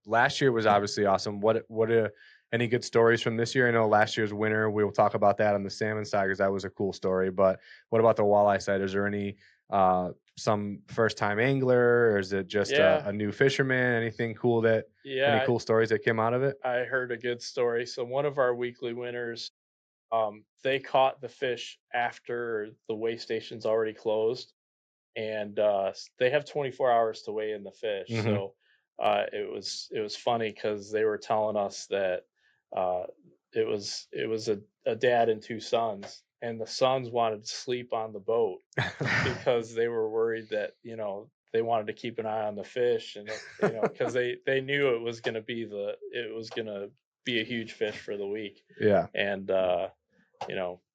S4: last year was obviously awesome. What any good stories from this year? I know last year's winner, we'll talk about that on the salmon side because that was a cool story. But what about the walleye side? Is there any some first time angler, or is it just a new fisherman? Anything cool any cool stories that came out of it?
S2: I heard a good story. So one of our weekly winners, they caught the fish after the weigh station's already closed, and they have 24 hours to weigh in the fish. So it was funny because they were telling us that it was a dad and 2 sons, and the sons wanted to sleep on the boat because they were worried that they wanted to keep an eye on the fish, and because they knew it was going to be a huge fish for the week.
S4: Yeah.
S2: And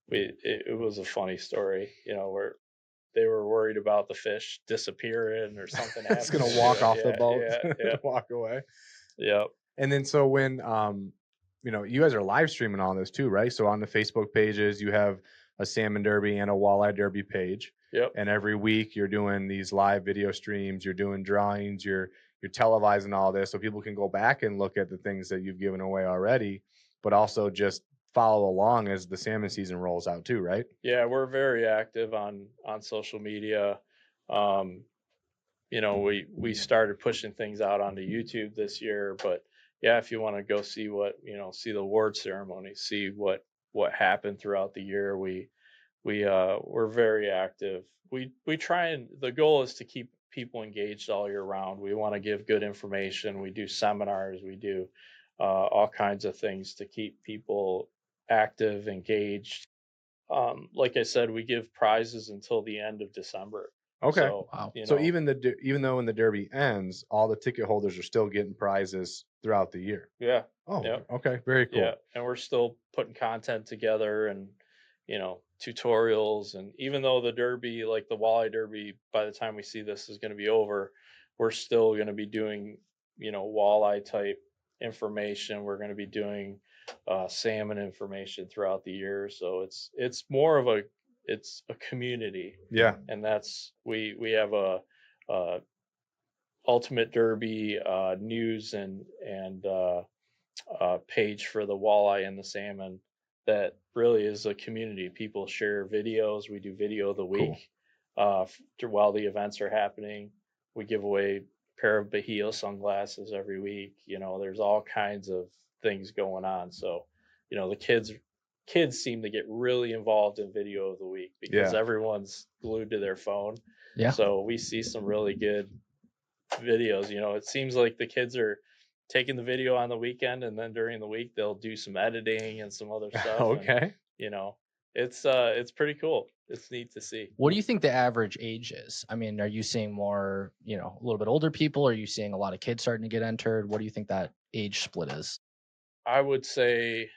S2: it was a funny story, where they were worried about the fish disappearing or something.
S4: It's going to walk off the boat, walk away.
S2: Yep.
S4: And then so when, you guys are live streaming all this too, right? So on the Facebook pages, you have a salmon derby and a walleye derby page.
S2: Yep.
S4: And every week you're doing these live video streams, you're doing drawings, you're televising all this so people can go back and look at the things that you've given away already, but also just follow along as the salmon season rolls out too, right?
S2: Yeah, we're very active on social media. We started pushing things out onto YouTube this year, but yeah, if you want to go see see the award ceremony, see what happened throughout the year, we're very active. We try, and the goal is to keep people engaged all year round. We want to give good information. We do seminars, we do all kinds of things to keep people active, engaged. Like I said, we give prizes until the end of December.
S4: Okay.
S2: So,
S1: Wow.
S4: So even though when the Derby ends, all the ticket holders are still getting prizes throughout the year.
S2: yeah,
S4: Oh,
S2: yeah,
S4: okay. Very cool.
S2: yeah, and we're still putting content together, and tutorials. And even though the Derby, like the Walleye Derby, by the time we see this is going to be over, we're still going to be doing walleye type information. We're going to be doing salmon information throughout the year. So it's more of a community.
S4: Yeah.
S2: And that's we have a Ultimate Derby news and page for the walleye and the salmon that really is a community. People share videos. We do video of the week while the events are happening. We give away a pair of Bahio sunglasses every week. There's all kinds of things going on. So, the kids seem to get really involved in video of the week because everyone's glued to their phone.
S1: Yeah.
S2: So we see some really good videos. It seems like the kids are taking the video on the weekend, and then during the week they'll do some editing and some other stuff.
S4: Okay.
S2: And, it's pretty cool. It's neat to see.
S1: What do you think the average age is? I mean, are you seeing more, a little bit older people? Are you seeing a lot of kids starting to get entered? What do you think that age split is?
S2: I would say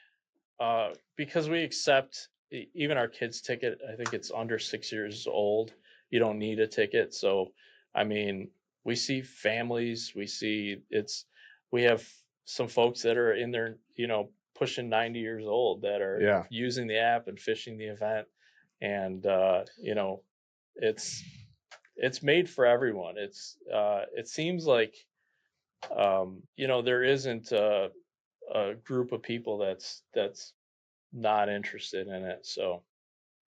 S2: because we accept even our kids' ticket. I think it's under 6 years old. You don't need a ticket. So, I mean, we see families. We have some folks that are in there, pushing 90 years old that are using the app and fishing the event. And, it's made for everyone. It seems like, there isn't a group of people that's not interested in it. So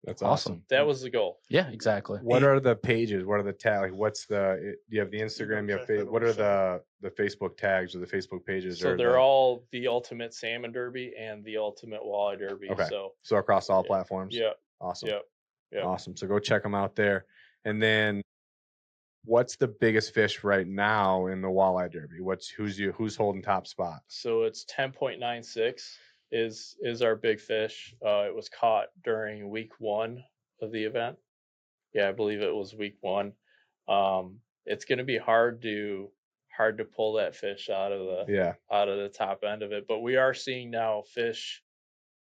S4: That's awesome.
S2: that was the goal.
S1: Yeah, exactly.
S4: What are the pages? What are the tags? Like, what's do you have the Instagram? You have what are the Facebook tags or the Facebook pages?
S2: So they're all the Ultimate Salmon Derby and the Ultimate Walleye Derby.
S4: Okay.
S2: So
S4: across all platforms.
S2: Yeah.
S4: Awesome.
S2: Yeah.
S4: Awesome. So go check them out there. And then, what's the biggest fish right now in the Walleye Derby? Who's holding top spot?
S2: So it's 10.96 is our big fish. It was caught during week 1 of the event. Yeah, I believe it was week 1. It's going to be hard to pull that fish out of the top end of it, but we are seeing now fish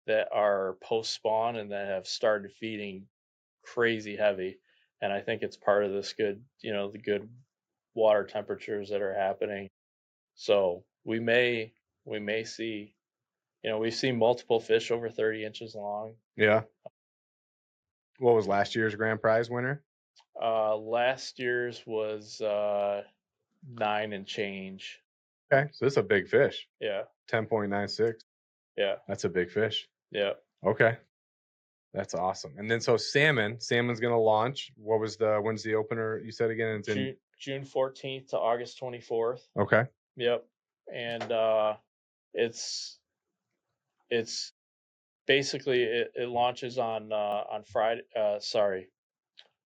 S2: that are post spawn and that have started feeding crazy heavy. And I think it's part of this good, the good water temperatures that are happening. So we may see, we've seen multiple fish over 30 inches long.
S4: Yeah. What was last year's grand prize winner?
S2: Last year's was 9 and change.
S4: Okay, so this is a big fish.
S2: Yeah.
S4: 10.96.
S2: Yeah.
S4: That's a big fish.
S2: Yeah.
S4: Okay. That's awesome. And then so salmon's going to launch. When's the opener? You said again, it's in
S2: June 14th to August 24th.
S4: Okay.
S2: Yep. And it's basically it launches on Friday.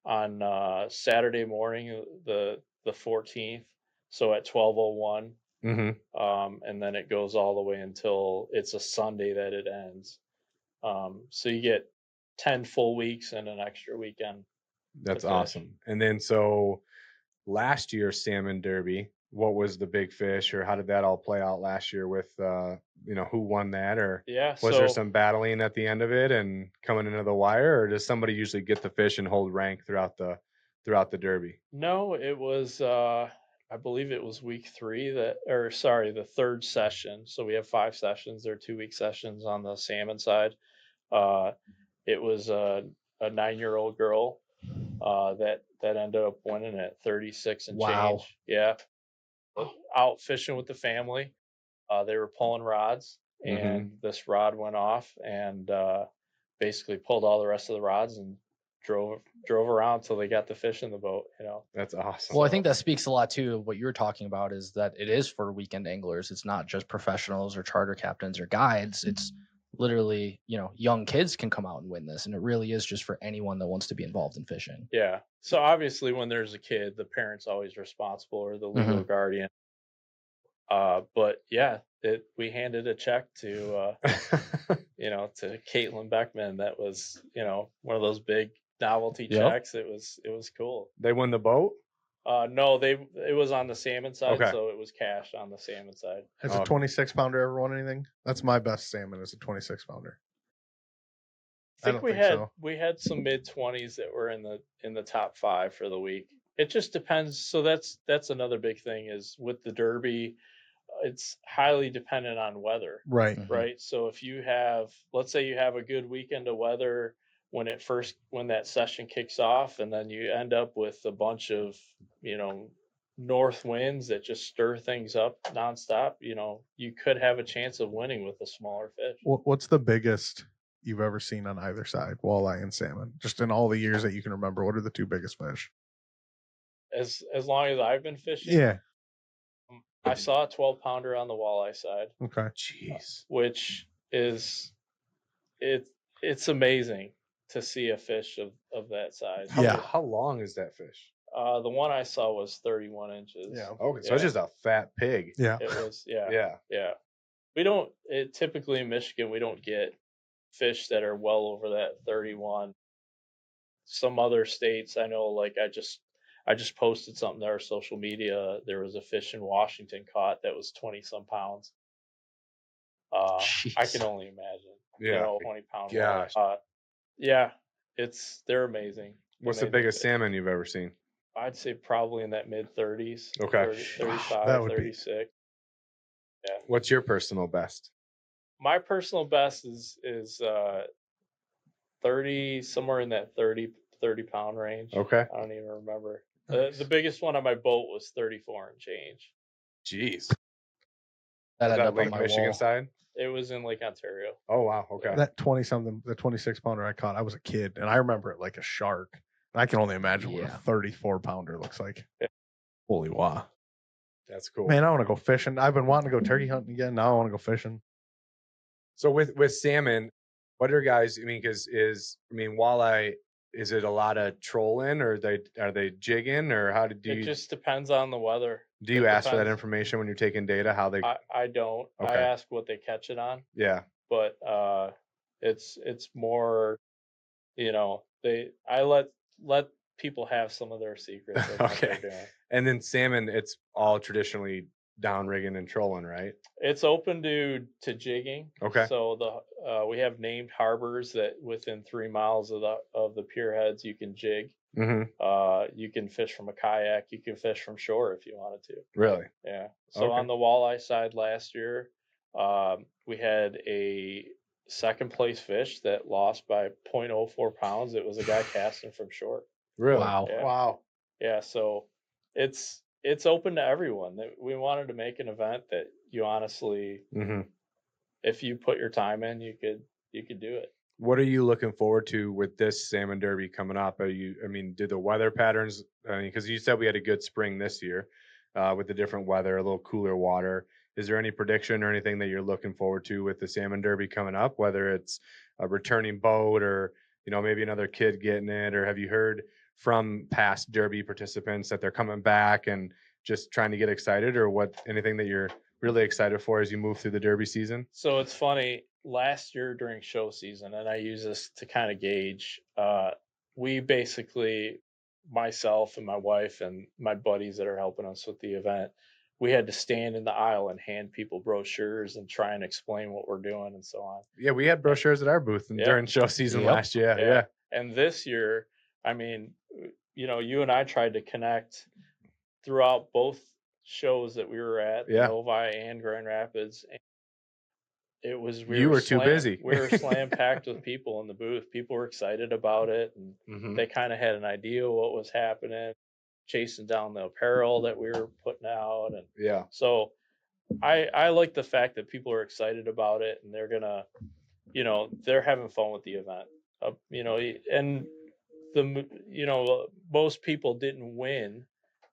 S2: On Saturday morning, the 14th. So at 12:01.
S4: Mm-hmm.
S2: And then it goes all the way until it's a Sunday that it ends. So you get 10 full weeks and an extra weekend.
S4: That's awesome. And then so last year's Salmon Derby, what was the big fish, or how did that all play out last year with who won that, or was there some battling at the end of it and coming into the wire, or does somebody usually get the fish and hold rank throughout the Derby?
S2: No, it was I believe it was week 3 the third session. So we have 5 sessions. They're 2-week sessions on the salmon side. It was a 9-year-old girl that ended up winning at 36 and change. Yeah. Out fishing with the family. They were pulling rods, and this rod went off and basically pulled all the rest of the rods and drove around till they got the fish in the boat.
S4: That's awesome.
S1: Well, I think that speaks a lot too. What you were talking about is that it is for weekend anglers. It's not just professionals or charter captains or guides. It's literally, young kids can come out and win this, and it really is just for anyone that wants to be involved in fishing.
S2: Yeah. So obviously, when there's a kid, the parent's always responsible or the legal guardian. But yeah, we handed a check to to Caitlin Beckman. That was one of those big novelty checks. It was cool.
S4: They won the boat?
S2: No, it was on the salmon side,
S4: Okay.
S2: so it was cash on the salmon side.
S3: Has a 26-pounder ever won anything? That's my best salmon, is a 26-pounder.
S2: I think we had some mid-20s that were in the top 5 for the week. It just depends. So that's another big thing is with the Derby, it's highly dependent on weather.
S3: Right.
S2: Right. So if let's say you have a good weekend of weather when that session kicks off, and then you end up with a bunch of, north winds that just stir things up nonstop, you could have a chance of winning with a smaller fish.
S3: What's the biggest you've ever seen on either side, walleye and salmon? Just in all the years that you can remember, what are the 2 biggest fish?
S2: As long as I've been fishing,
S3: Yeah.
S2: I saw a 12-pounder on the walleye side.
S3: Okay.
S4: Jeez.
S2: Which is it's amazing to see a fish of that size.
S4: How long is that fish?
S2: The one I saw was 31 inches.
S3: Yeah.
S4: Okay, so it's just a fat pig.
S3: Yeah.
S2: It was, yeah.
S4: Yeah.
S2: Typically in Michigan, we don't get fish that are well over that 31. Some other states, I know, like I just posted something to our social media. There was a fish in Washington caught that was 20 some pounds. I can only imagine.
S4: Yeah.
S2: 20-pound.
S4: Gosh.
S2: Yeah, they're amazing.
S4: What's the biggest salmon you've ever seen?
S2: I'd say probably in that mid 30s.
S4: Okay.
S2: 35,
S3: that would
S2: 36. Yeah.
S4: What's your personal best?
S2: My personal best is 30, somewhere in that 30 pound range.
S4: Okay.
S2: I don't even remember.
S3: Nice.
S2: The biggest one on my boat was 34 and change.
S4: Jeez.
S1: That
S4: Is
S1: ended
S4: that
S1: up on
S4: Lake
S1: my
S4: Michigan
S1: wall.
S4: side?
S2: It was in Lake Ontario.
S4: Oh, wow. Okay.
S3: That 20-something, the 26-pounder I caught, I was a kid, and I remember it like a shark. And I can only imagine what a 34-pounder looks like.
S2: Yeah.
S3: Holy wow.
S4: That's cool.
S3: Man, I want to go fishing. I've been wanting to go turkey hunting again. Now I want to go fishing.
S4: So with salmon, what are guys? I mean, walleye. Is it a lot of trolling, or are they jigging, or how do
S2: It
S4: you?
S2: just depends on the weather.
S4: Do you ask for that
S2: depends.
S4: information when you're taking data? How they?
S2: I don't. I
S4: Okay.
S2: ask what they catch it on,
S4: Yeah.
S2: but it's more, I let people have some of their secrets. of what they're
S4: Okay.
S2: doing.
S4: And then salmon, it's all traditionally down rigging and trolling, right?
S2: It's open to jigging.
S4: Okay.
S2: So we have named harbors that within 3 miles of the pier heads you can jig.
S4: Mm-hmm.
S2: You can fish from a kayak. You can fish from shore if you wanted to.
S4: Really?
S2: Yeah. So
S4: Okay.
S2: on the walleye side last year, we had a second place fish that lost by 0.04 pounds. It was a guy casting from shore.
S4: Really?
S1: Wow.
S2: Yeah.
S4: Wow.
S2: Yeah. So it's open to everyone. We wanted to make an event that you honestly,
S4: Mm-hmm.
S2: if you put your time in, you could do it.
S4: What are you looking forward to with this salmon derby coming up? Do the weather patterns? Because you said we had a good spring this year, with the different weather, a little cooler water. Is there any prediction or anything that you're looking forward to with the salmon derby coming up? Whether it's a returning boat or maybe another kid getting it, or have you heard from past derby participants that they're coming back and just trying to get excited, or anything that you're really excited for as you move through the derby season?
S2: So it's funny. Last year during show season, and I use this to kind of gauge, we basically, myself and my wife and my buddies that are helping us with the event, we had to stand in the aisle and hand people brochures and try and explain what we're doing and so on.
S4: Yeah, we had brochures at our booth during show season last year. Yeah.
S2: And this year, I mean, you and I tried to connect throughout both shows that we were at, Novi and Grand Rapids. And it was
S4: you were too busy.
S2: We were slam packed with people in the booth. People were excited about it, and
S4: Mm-hmm.
S2: they kind of had an idea what was happening, chasing down the apparel that we were putting out, and
S4: Yeah.
S2: so I like the fact that people are excited about it, and they're gonna, they're having fun with the event. And most people didn't win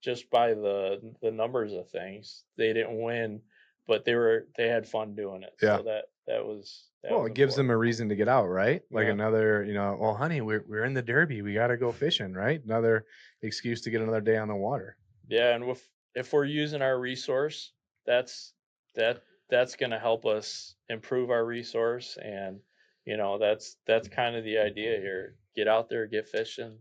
S2: just by the numbers of things. They didn't win, but they had fun doing it.
S4: Yeah.
S2: So that was
S4: Well, it gives them a reason to get out, right? Like
S2: Yeah.
S4: another, well, honey, we're in the Derby. We got to go fishing, right? Another excuse to get another day on the water.
S2: Yeah, and if we're using our resource, that's going to help us improve our resource, and that's kind of the idea here. Get out there, get fishing.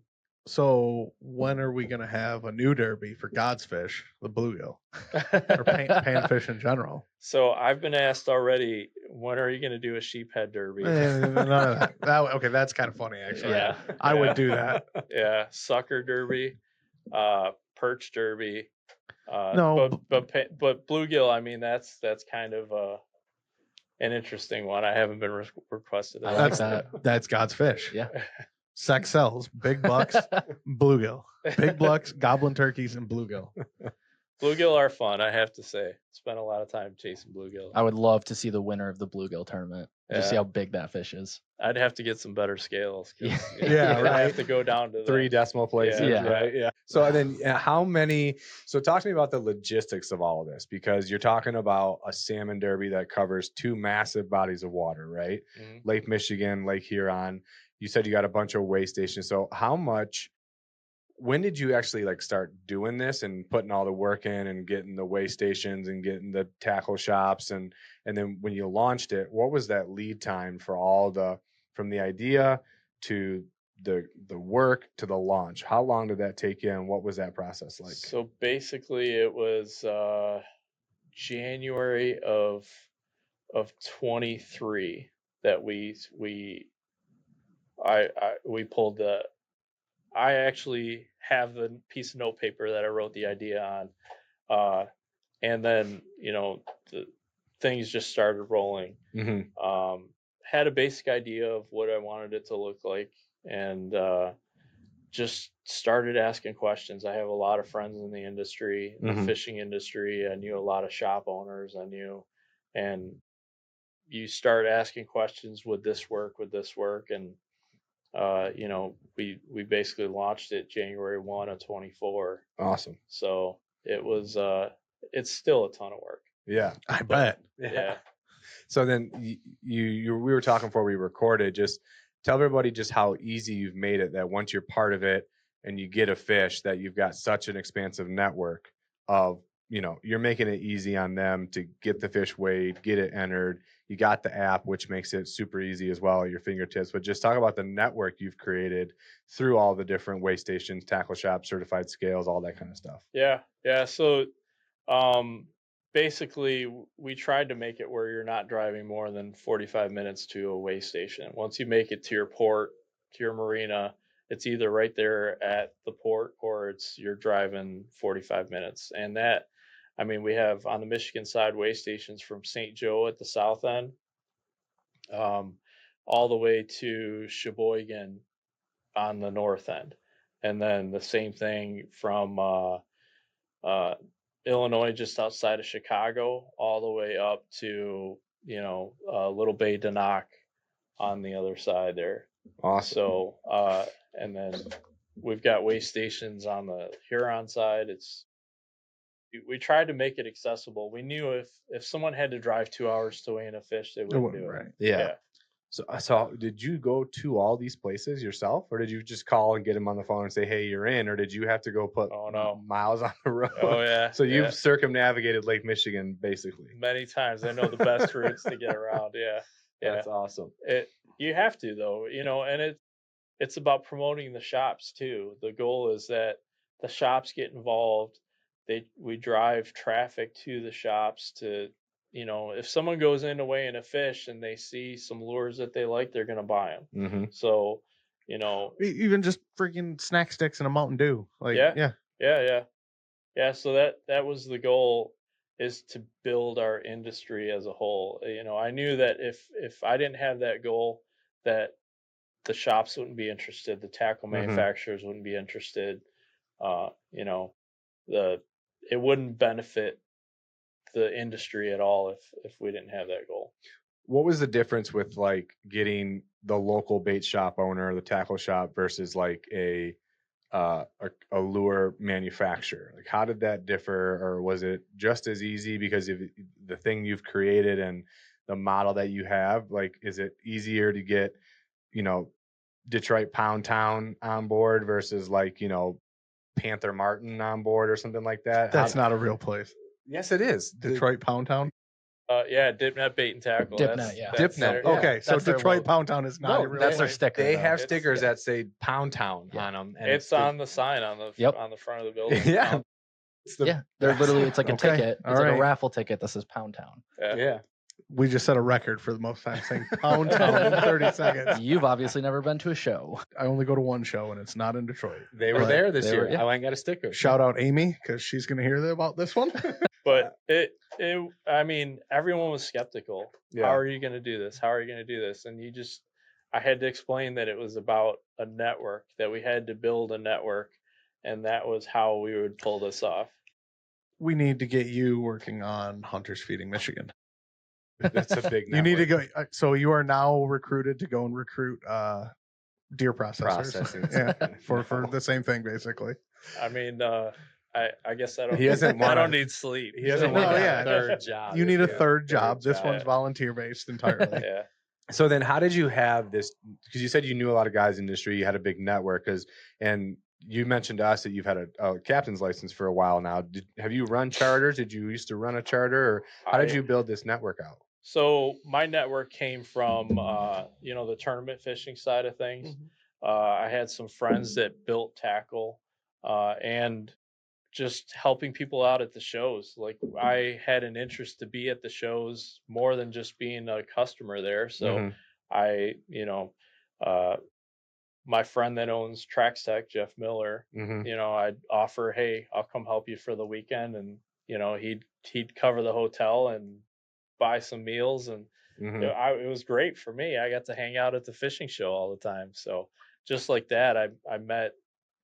S3: So when are we gonna have a new derby for God's fish, the bluegill, or panfish in general?
S2: So I've been asked already, when are you going to do a sheephead derby?
S3: None of that. Okay, that's kind of funny actually.
S2: Yeah,
S3: I would do that.
S2: Yeah, sucker derby, perch derby.
S3: No,
S2: but bluegill, I mean, that's kind of an interesting one. I haven't been requested.
S1: I like
S3: that's
S1: that.
S3: that's God's fish.
S1: Yeah.
S3: Sex sells. Big bucks, bluegill. Big bucks, goblin turkeys, and bluegill.
S2: Bluegill are fun, I have to say. Spent a lot of time chasing bluegill.
S1: I would love to see the winner of the bluegill tournament. Just see
S2: Yeah.
S1: how big that fish is.
S2: I'd have to get some better scales.
S3: Yeah,
S2: I'd
S3: right.
S2: have to go down to
S4: 3 decimal places,
S1: Yeah.
S4: right? Yeah. So then how many, so talk to me about the logistics of all of this, because you're talking about a salmon derby that covers 2 massive bodies of water, right?
S2: Mhm.
S4: Lake Michigan, Lake Huron. You said you got a bunch of weigh stations. So when did you actually like start doing this and putting all the work in and getting the weigh stations and getting the tackle shops, and then when you launched it, what was that lead time for from the idea to the work to the launch? How long did that take you, and what was that process like?
S2: So basically, it was January of 23 that we pulled the. I actually have the piece of note paper that I wrote the idea on, and then the things just started rolling.
S4: Mm-hmm.
S2: Had a basic idea of what I wanted it to look like, and just started asking questions. I have a lot of friends in the industry, the
S4: Mhm.
S2: fishing industry. I knew a lot of shop owners. And you start asking questions. Would this work? Would this work? And we basically launched it January 1 of 24.
S4: Awesome.
S2: So it was it's still a ton of work.
S4: Yeah,
S3: I bet.
S2: Yeah.
S4: So then we were talking before we recorded. Just tell everybody just how easy you've made it, that once you're part of it and you get a fish, that you've got such an expansive network of, you're making it easy on them to get the fish weighed, get it entered. You got the app, which makes it super easy as well at your fingertips. But just talk about the network you've created through all the different weigh stations, tackle shops, certified scales, all that kind of stuff.
S2: Yeah. So basically, we tried to make it where you're not driving more than 45 minutes to a weigh station. Once you make it to your port, to your marina, it's either right there at the port or you're driving 45 minutes. And that, I mean, we have on the Michigan side weigh stations from St. Joe at the south end, all the way to Sheboygan on the north end. And then the same thing from Illinois, just outside of Chicago, all the way up to Little Bay Denok on the other side there.
S4: Awesome.
S2: So and then we've got weigh stations on the Huron side. We tried to make it accessible. We knew if someone had to drive 2 hours to weigh in a fish, they wouldn't do it.
S3: Right.
S4: Yeah. So did you go to all these places yourself, or did you just call and get them on the phone and say, hey, you're in, or did you have to go put miles on the road?
S2: Oh yeah.
S4: So you've circumnavigated Lake Michigan basically
S2: many times. I know the best routes to get around. Yeah.
S4: That's awesome.
S2: You have to though, and it's about promoting the shops too. The goal is that the shops get involved. We drive traffic to the shops to, if someone goes in to weigh in a fish and they see some lures that they like, they're going to buy them.
S4: Mm-hmm.
S2: So,
S3: even just freaking snack sticks and a Mountain Dew. Like,
S2: yeah. So that was the goal, is to build our industry as a whole. I knew that if I didn't have that goal, that the shops wouldn't be interested, the tackle manufacturers wouldn't be interested. It wouldn't benefit the industry at all if we didn't have that goal.
S4: what was the difference with like getting the local bait shop owner, the tackle shop versus like a lure manufacturer? Like, how did that differ, or was it just as easy because of the thing you've created and the model that you have? Like, is it easier to get, you know, Detroit Pound Town on board versus like, you know, Panther Martin on board or something like that?
S3: That's not a real place.
S4: Yes, it is.
S3: Detroit Pound Town.
S2: Yeah, Dipnet Bait and Tackle.
S1: Dipnet,
S2: That's,
S1: yeah.
S2: that's
S4: Dipnet,
S2: their-
S4: yeah.
S3: Okay, so
S1: That's their
S3: Detroit
S1: logo.
S3: Pound Town is not a real
S1: that's their
S3: place.
S1: sticker.
S4: They
S1: though.
S4: have
S2: It's-
S4: stickers
S2: yeah.
S4: that say Pound Town
S1: Yeah.
S4: on them, and
S2: It's on the sign on the
S1: Yep.
S2: on the front of the building.
S4: yeah. It's the
S1: Yeah, they're literally, it's like a
S3: Okay,
S1: ticket. It's
S3: all
S1: like a
S3: right.
S1: raffle ticket that says Pound Town.
S4: yeah.
S3: We just set a record for the most time saying Pound Town in 30 seconds.
S1: You've obviously never been to a show.
S3: I only go to one show, and it's not in Detroit.
S4: They were
S3: But
S4: there this
S1: they
S4: year.
S1: were- yeah.
S4: I went and got a sticker.
S3: Shout out Amy, because she's going to hear about this one.
S2: But I mean, everyone was skeptical.
S4: Yeah.
S2: How are you going to do this? How are you going to do this? And I had to explain that it was about a network, that we had to build a network, and that was how we would pull this off.
S3: We need to get you working on Hunters Feeding Michigan.
S4: That's a big.
S3: You need to
S4: network.
S3: go. So you are now recruited to go and recruit deer processors.
S4: Processing.
S3: Yeah, for
S4: No.
S3: the same thing, basically.
S2: I mean, I guess I don't.
S4: He doesn't
S2: I
S4: wanna-
S2: don't need sleep.
S4: He doesn't
S3: No,
S4: want a
S3: yeah.
S4: third job.
S3: You need a
S4: Yeah,
S3: third job. This
S2: job.
S3: one's volunteer based entirely.
S2: Yeah.
S4: So then, how did you have this? Because you said you knew a lot of guys in the industry. You had a big network. And you mentioned to us that you've had a captain's license for a while now. Have you run charters? Did you used to run a charter, or how did you build this network out?
S2: So my network came from, the tournament fishing side of things. I had some friends that built tackle, and just helping people out at the shows. Like, I had an interest to be at the shows more than just being a customer there. So
S4: Mhm.
S2: my friend that owns Trax Tech, Jeff Miller,
S4: Mhm.
S2: I'd offer, hey, I'll come help you for the weekend, and he'd cover the hotel and buy some meals, and
S4: Mhm.
S2: it was great for me. I got to hang out at the fishing show all the time. So just like that, I met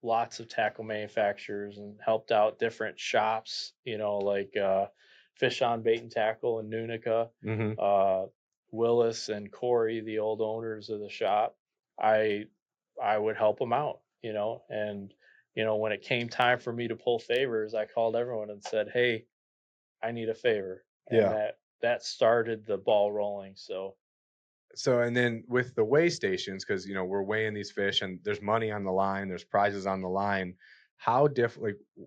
S2: lots of tackle manufacturers and helped out different shops, like Fish on Bait and Tackle in Nunica,
S4: Mhm.
S2: Willis and Corey, the old owners of the shop. I would help them out, and when it came time for me to pull favors, I called everyone and said, hey, I need a favor. And
S4: Yeah.
S2: that started the ball rolling. So
S4: And then with the weigh stations, because we're weighing these fish and there's money on the line, there's prizes on the line. How different? Like,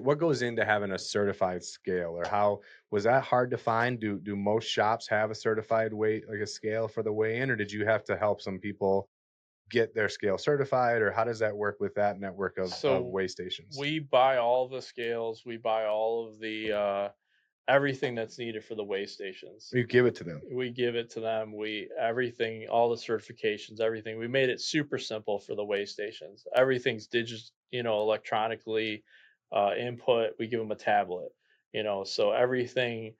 S4: what goes into having a certified scale, or how was that hard to find? Do most shops have a certified weight, like a scale for the weigh-in, or did you have to help some people get their scale certified, or how does that work with that network of weigh stations?
S2: we buy all the scales, we buy all of the everything that's needed for the weigh stations.
S4: You give it to them.
S2: We give it to them. Everything, all the certifications, everything. We made it super simple for the weigh stations. Everything's electronically input. We give them a tablet, so everything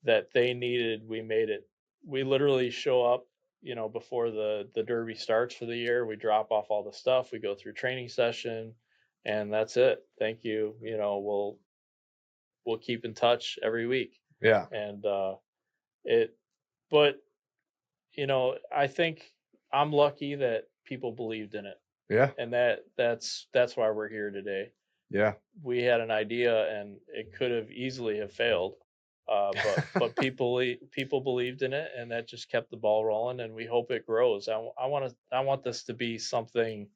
S2: that they needed, we made it. We literally show up, before the derby starts for the year. We drop off all the stuff. We go through training session, and that's it. Thank you. We'll keep in touch every week.
S4: Yeah.
S2: And I think I'm lucky that people believed in it,
S4: Yeah.
S2: and that's why we're here today.
S4: Yeah.
S2: We had an idea, and it could have easily have failed, but people believed in it, and that just kept the ball rolling. And we hope it grows. I want this to be something,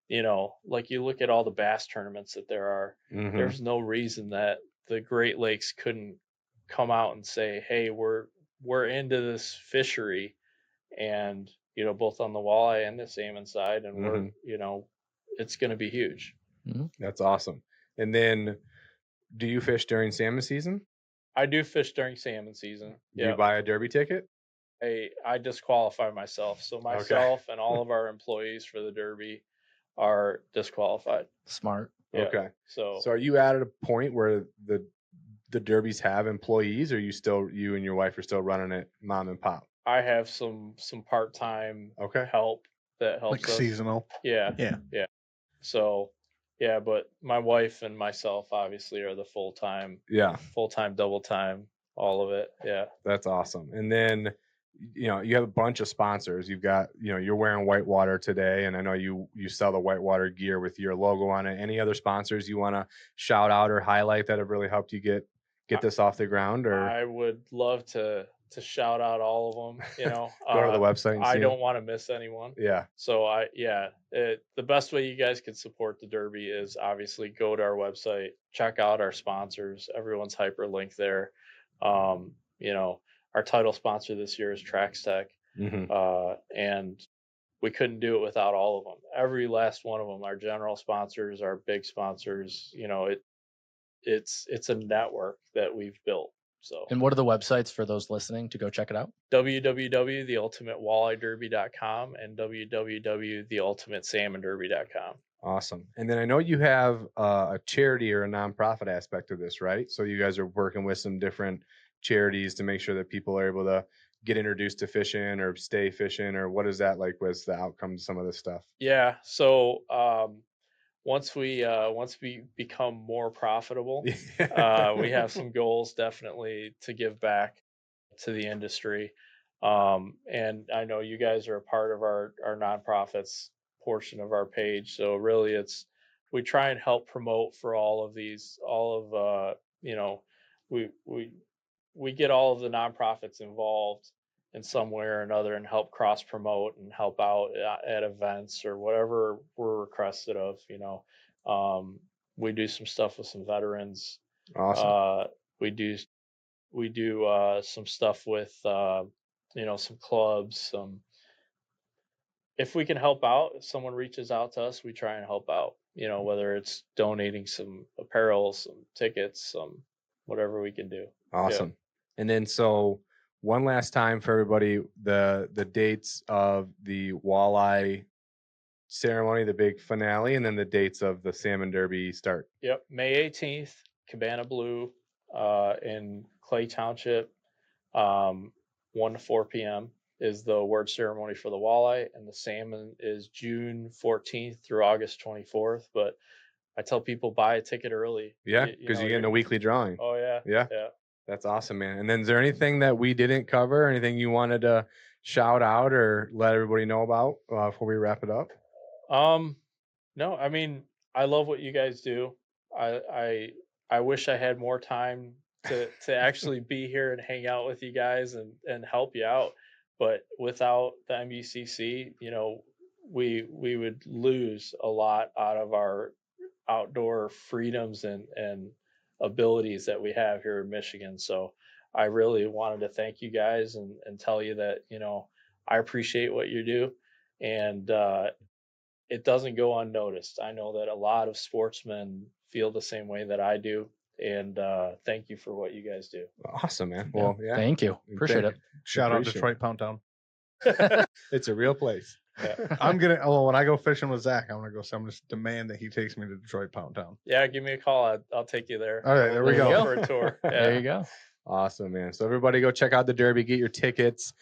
S2: like you look at all the bass tournaments that there are.
S4: Mhm.
S2: There's no reason that the Great Lakes couldn't come out and say, hey, we're into this fishery, and both on the walleye and the salmon side, and we're it's going to be huge.
S4: That's awesome. And then, do you fish during salmon season?
S2: I do fish during salmon season.
S4: Do you buy a derby ticket?
S2: I disqualify myself, so myself and all of our employees for the derby are disqualified.
S1: Smart.
S2: Yeah.
S4: Okay.
S2: So
S4: So are you at a point where the derbies have employees, or you and your wife are still running it mom and pop?
S2: I have some part-time
S4: Okay.
S2: help that helps
S3: Like
S2: us.
S3: seasonal.
S2: Yeah.
S3: Yeah.
S2: So, but my wife and myself obviously are the full-time,
S4: Yeah.
S2: double time all of it. Yeah.
S4: That's awesome. And then, you know, you have a bunch of sponsors. You've got, you know, you're wearing Whitewater today, and I know you sell the Whitewater gear with your logo on it. Any other sponsors you want to shout out or highlight that have really helped you get this off the ground? Or
S2: I would love to shout out all of them. You know,
S4: go to the website and
S2: I
S4: see 'em?
S2: don't want to miss anyone.
S4: Yeah,
S2: So the best way you guys can support the Derby is obviously go to our website, check out our sponsors. Everyone's hyperlinked there. You know, our title sponsor this year is Trax Tech,
S4: hmm
S2: and we couldn't do it without all of them. Every last one of them, our general sponsors, our big sponsors. You know, it's a network that we've built. So
S1: And what are the websites for those listening to go check it out?
S2: www.theultimatewalleyederby.com and www.theultimatesalmonderby.com.
S4: awesome. And then I know you have a charity or a nonprofit aspect of this, right? So you guys are working with some different charities to make sure that people are able to get introduced to fishing or stay fishing, or what is that like? Was the outcome to some of this stuff?
S2: Yeah. So once we become more profitable, we have some goals definitely to give back to the industry. And I know you guys are a part of our nonprofits portion of our page. So really we try and help promote for all of you know, we get all of the nonprofits involved in some way or another and help cross promote and help out at events or whatever we're requested of, you know. We do some stuff with some veterans.
S4: Awesome.
S2: We do some stuff with you know, some clubs. If we can help out, if someone reaches out to us, we try and help out. You know, whether it's donating some apparel, some tickets, some whatever we can do.
S4: Awesome. And then so one last time for everybody, the dates of the walleye ceremony, the big finale, and then the dates of the salmon derby start.
S2: Yep, May 18th, Cabana Blue, in Clay Township, 1 to 4 p.m. is the word ceremony for the walleye, and the salmon is June 14th through August 24th. But I tell people buy a ticket early.
S4: Yeah, because you're getting a weekly drawing.
S2: Oh yeah,
S4: Yeah.
S2: yeah.
S4: That's awesome, man. And then is there anything that we didn't cover, anything you wanted to shout out or let everybody know about before we wrap it up?
S2: No, I mean, I love what you guys do. I wish I had more time to actually be here and hang out with you guys and help you out. But without the MUCC, you know, we would lose a lot out of our outdoor freedoms and abilities that we have here in Michigan. So I really wanted to thank you guys and tell you that, you know, I appreciate what you do. And it doesn't go unnoticed. I know that a lot of sportsmen feel the same way that I do. And thank you for what you guys do.
S4: Awesome, man. Well, yeah.
S1: Thank you. Appreciate it.
S3: Shout out
S4: Appreciate
S3: Detroit Pound Town.
S4: It's a real place.
S3: I'm gonna. Oh, when I go fishing with Zach, I'm gonna just demand that he takes me to Detroit Pound Town.
S2: Yeah, give me a call. I'll take you there.
S3: All right, there we
S2: We'll
S3: go.
S2: for a tour. Yeah.
S1: There you go.
S4: Awesome, man. So everybody go check out the Derby, get your tickets,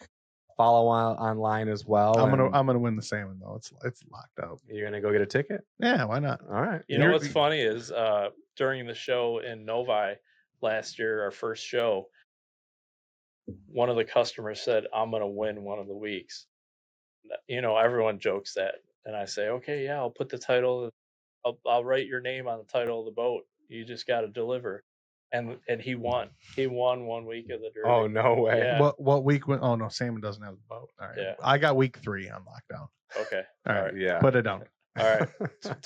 S4: follow online as well.
S3: I'm
S4: and
S3: gonna win the salmon though. It's locked up.
S4: You're gonna go get a ticket?
S3: Yeah, why not?
S4: All right.
S2: You know what's funny is during the show in Novi last year, our first show, one of the customers said, "I'm gonna win one of the weeks." You know, everyone jokes that, and I say, "Okay, yeah, I'll put the title. I'll write your name on the title of the boat. You just got to deliver." And he won. He won 1 week of the Derby.
S4: Oh, no way.
S2: Yeah.
S3: What week went? Oh no, salmon doesn't have the boat. All right.
S2: Yeah.
S3: I got week 3 on lockdown.
S2: Okay.
S3: All right.
S4: Yeah.
S3: Put it down.
S2: All right.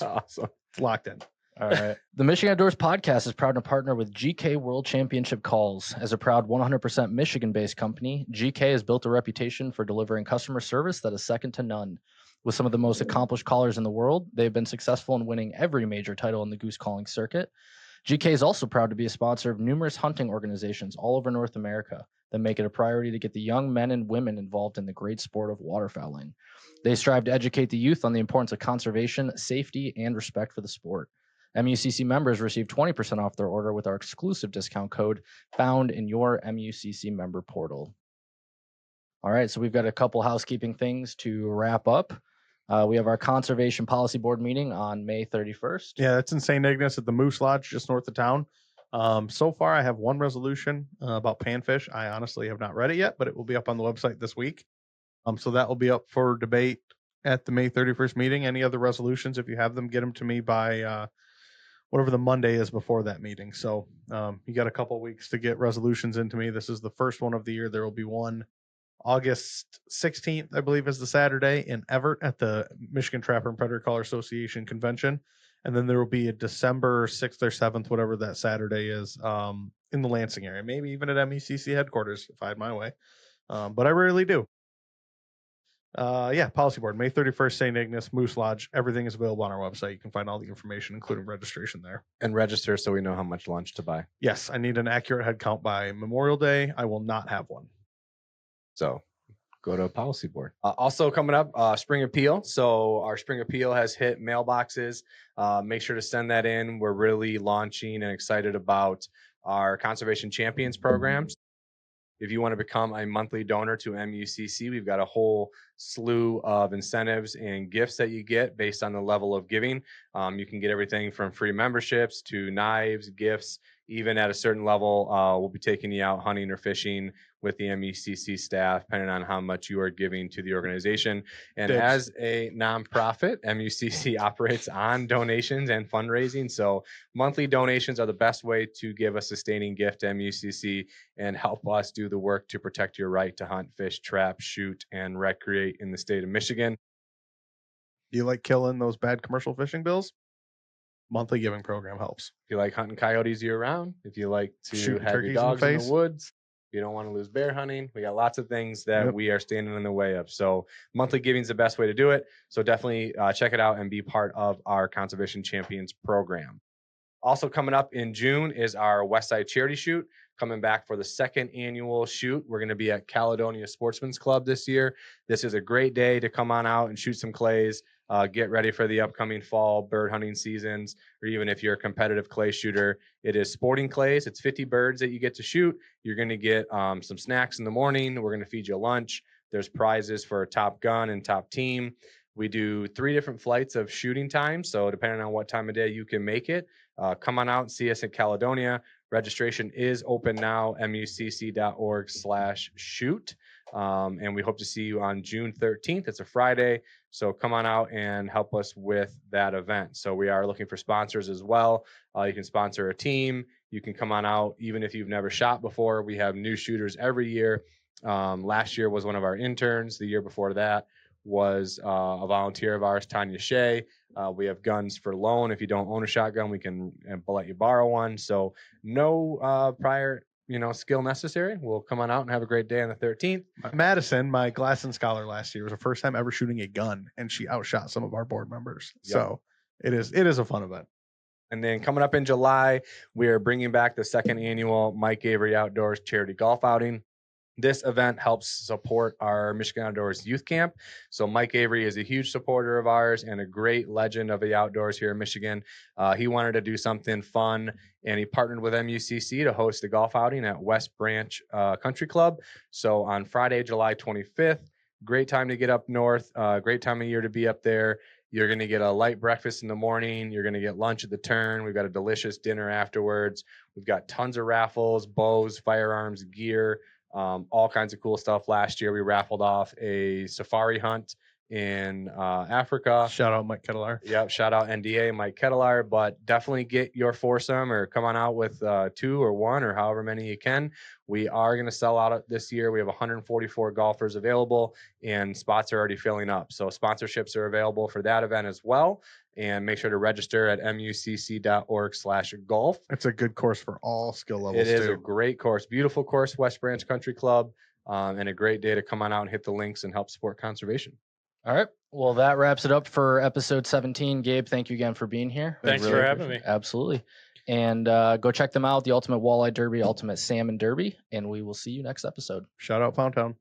S4: Awesome.
S3: It's locked in.
S1: All right. The Michigan Outdoors podcast is proud to partner with GK World Championship Calls. As a proud 100% Michigan-based company, GK has built a reputation for delivering customer service that is second to none. With some of the most accomplished callers in the world, they've been successful in winning every major title in the goose calling circuit. GK is also proud to be a sponsor of numerous hunting organizations all over North America that make it a priority to get the young men and women involved in the great sport of waterfowling. They strive to educate the youth on the importance of conservation, safety, and respect for the sport. MUCC members receive 20% off their order with our exclusive discount code found in your MUCC member portal. All right, so we've got a couple housekeeping things to wrap up. We have our Conservation Policy Board meeting on May 31st.
S3: Yeah, that's in St. Ignace at the Moose Lodge, just north of town. So far, I have one resolution about panfish. I honestly have not read it yet, but it will be up on the website this week. So that will be up for debate at the May 31st meeting. Any other resolutions, if you have them, get them to me by whatever the Monday is before that meeting. So you got a couple weeks to get resolutions into me. This is the first one of the year. There will be one August 16th, I believe, is the Saturday in Everett at the Michigan Trapper and Predator Caller Association convention. And then there will be a December 6th or 7th, whatever that Saturday is, in the Lansing area, maybe even at MECC headquarters if I had my way. But I rarely do. Policy board, May 31st, St. Ignace, Moose Lodge. Everything is available on our website. You can find all the information, including registration there.
S4: And register so we know how much lunch to buy.
S3: Yes, I need an accurate head count by Memorial Day. I will not have one.
S4: So go to policy board. Also coming up, spring appeal. So our spring appeal has hit mailboxes. Make sure to send that in. We're really launching and excited about our Conservation Champions programs. If you want to become a monthly donor to MUCC, we've got a whole slew of incentives and gifts that you get based on the level of giving. You can get everything from free memberships to knives, gifts. Even at a certain level, we'll be taking you out hunting or fishing with the MUCC staff, depending on how much you are giving to the organization. And
S3: Dibs.
S4: as a nonprofit, MUCC operates on donations and fundraising. So monthly donations are the best way to give a sustaining gift to MUCC and help us do the work to protect your right to hunt, fish, trap, shoot, and recreate in the state of Michigan.
S3: Do you like killing those bad commercial fishing bills? Monthly giving program helps.
S4: If you like hunting coyotes year round, if you like to
S3: Shooting
S4: have your
S3: turkeys in the
S4: dogs in the
S3: face.
S4: woods, you don't want to lose bear hunting. We got lots of things that
S3: Yep.
S4: we are standing in the way of. So monthly giving is the best way to do it. So definitely check it out and be part of our Conservation Champions program. Also coming up in June is our Westside Charity Shoot. Coming back for the second annual shoot. We're going to be at Caledonia Sportsman's Club this year. This is a great day to come on out and shoot some clays. Get ready for the upcoming fall bird hunting seasons, or even if you're a competitive clay shooter, it is sporting clays. It's 50 birds that you get to shoot. You're going to get some snacks in the morning. We're going to feed you lunch. There's prizes for top gun and top team. We do 3 different flights of shooting time. So depending on what time of day you can make it, come on out and see us at Caledonia. Registration is open now, mucc.org/shoot. And we hope to see you on June 13th. It's a Friday. So come on out and help us with that event. So we are looking for sponsors as well. You can sponsor a team. You can come on out even if you've never shot before. We have new shooters every year. Last year was one of our interns. The year before that was a volunteer of ours, Tanya Shea. We have guns for loan. If you don't own a shotgun, we can let you borrow one. So no prior skill necessary. We'll come on out and have a great day on the 13th.
S3: Madison, my Glasson scholar last year, was her first time ever shooting a gun, and she outshot some of our board members.
S4: Yep.
S3: So it is a fun event.
S4: And then coming up in July, we are bringing back the second annual Mike Avery Outdoors Charity Golf Outing. This event helps support our Michigan Outdoors Youth Camp. So Mike Avery is a huge supporter of ours and a great legend of the outdoors here in Michigan. He wanted to do something fun, and he partnered with MUCC to host a golf outing at West Branch Country Club. So on Friday, July 25th, great time to get up north, great time of year to be up there. You're going to get a light breakfast in the morning. You're going to get lunch at the turn. We've got a delicious dinner afterwards. We've got tons of raffles, bows, firearms, gear, all kinds of cool stuff. Last year, we raffled off a safari hunt in Africa.
S3: Shout out Mike Kettler.
S4: Yep. Shout out NDA, Mike Kettler. But definitely get your foursome or come on out with 2 or 1 or however many you can. We are going to sell out this year. We have 144 golfers available and spots are already filling up. So sponsorships are available for that event as well. And make sure to register at mucc.org/golf.
S3: It's a good course for all skill levels.
S4: It is
S3: too.
S4: a great course, beautiful course, West Branch Country Club, and a great day to come on out and hit the links and help support conservation.
S1: All right. Well, that wraps it up for episode 17. Gabe, thank you again for being here.
S2: Thanks for having me.
S1: Absolutely. And go check them out, the Ultimate Walleye Derby, Ultimate Salmon Derby, and we will see you next episode.
S3: Shout out Pound Town.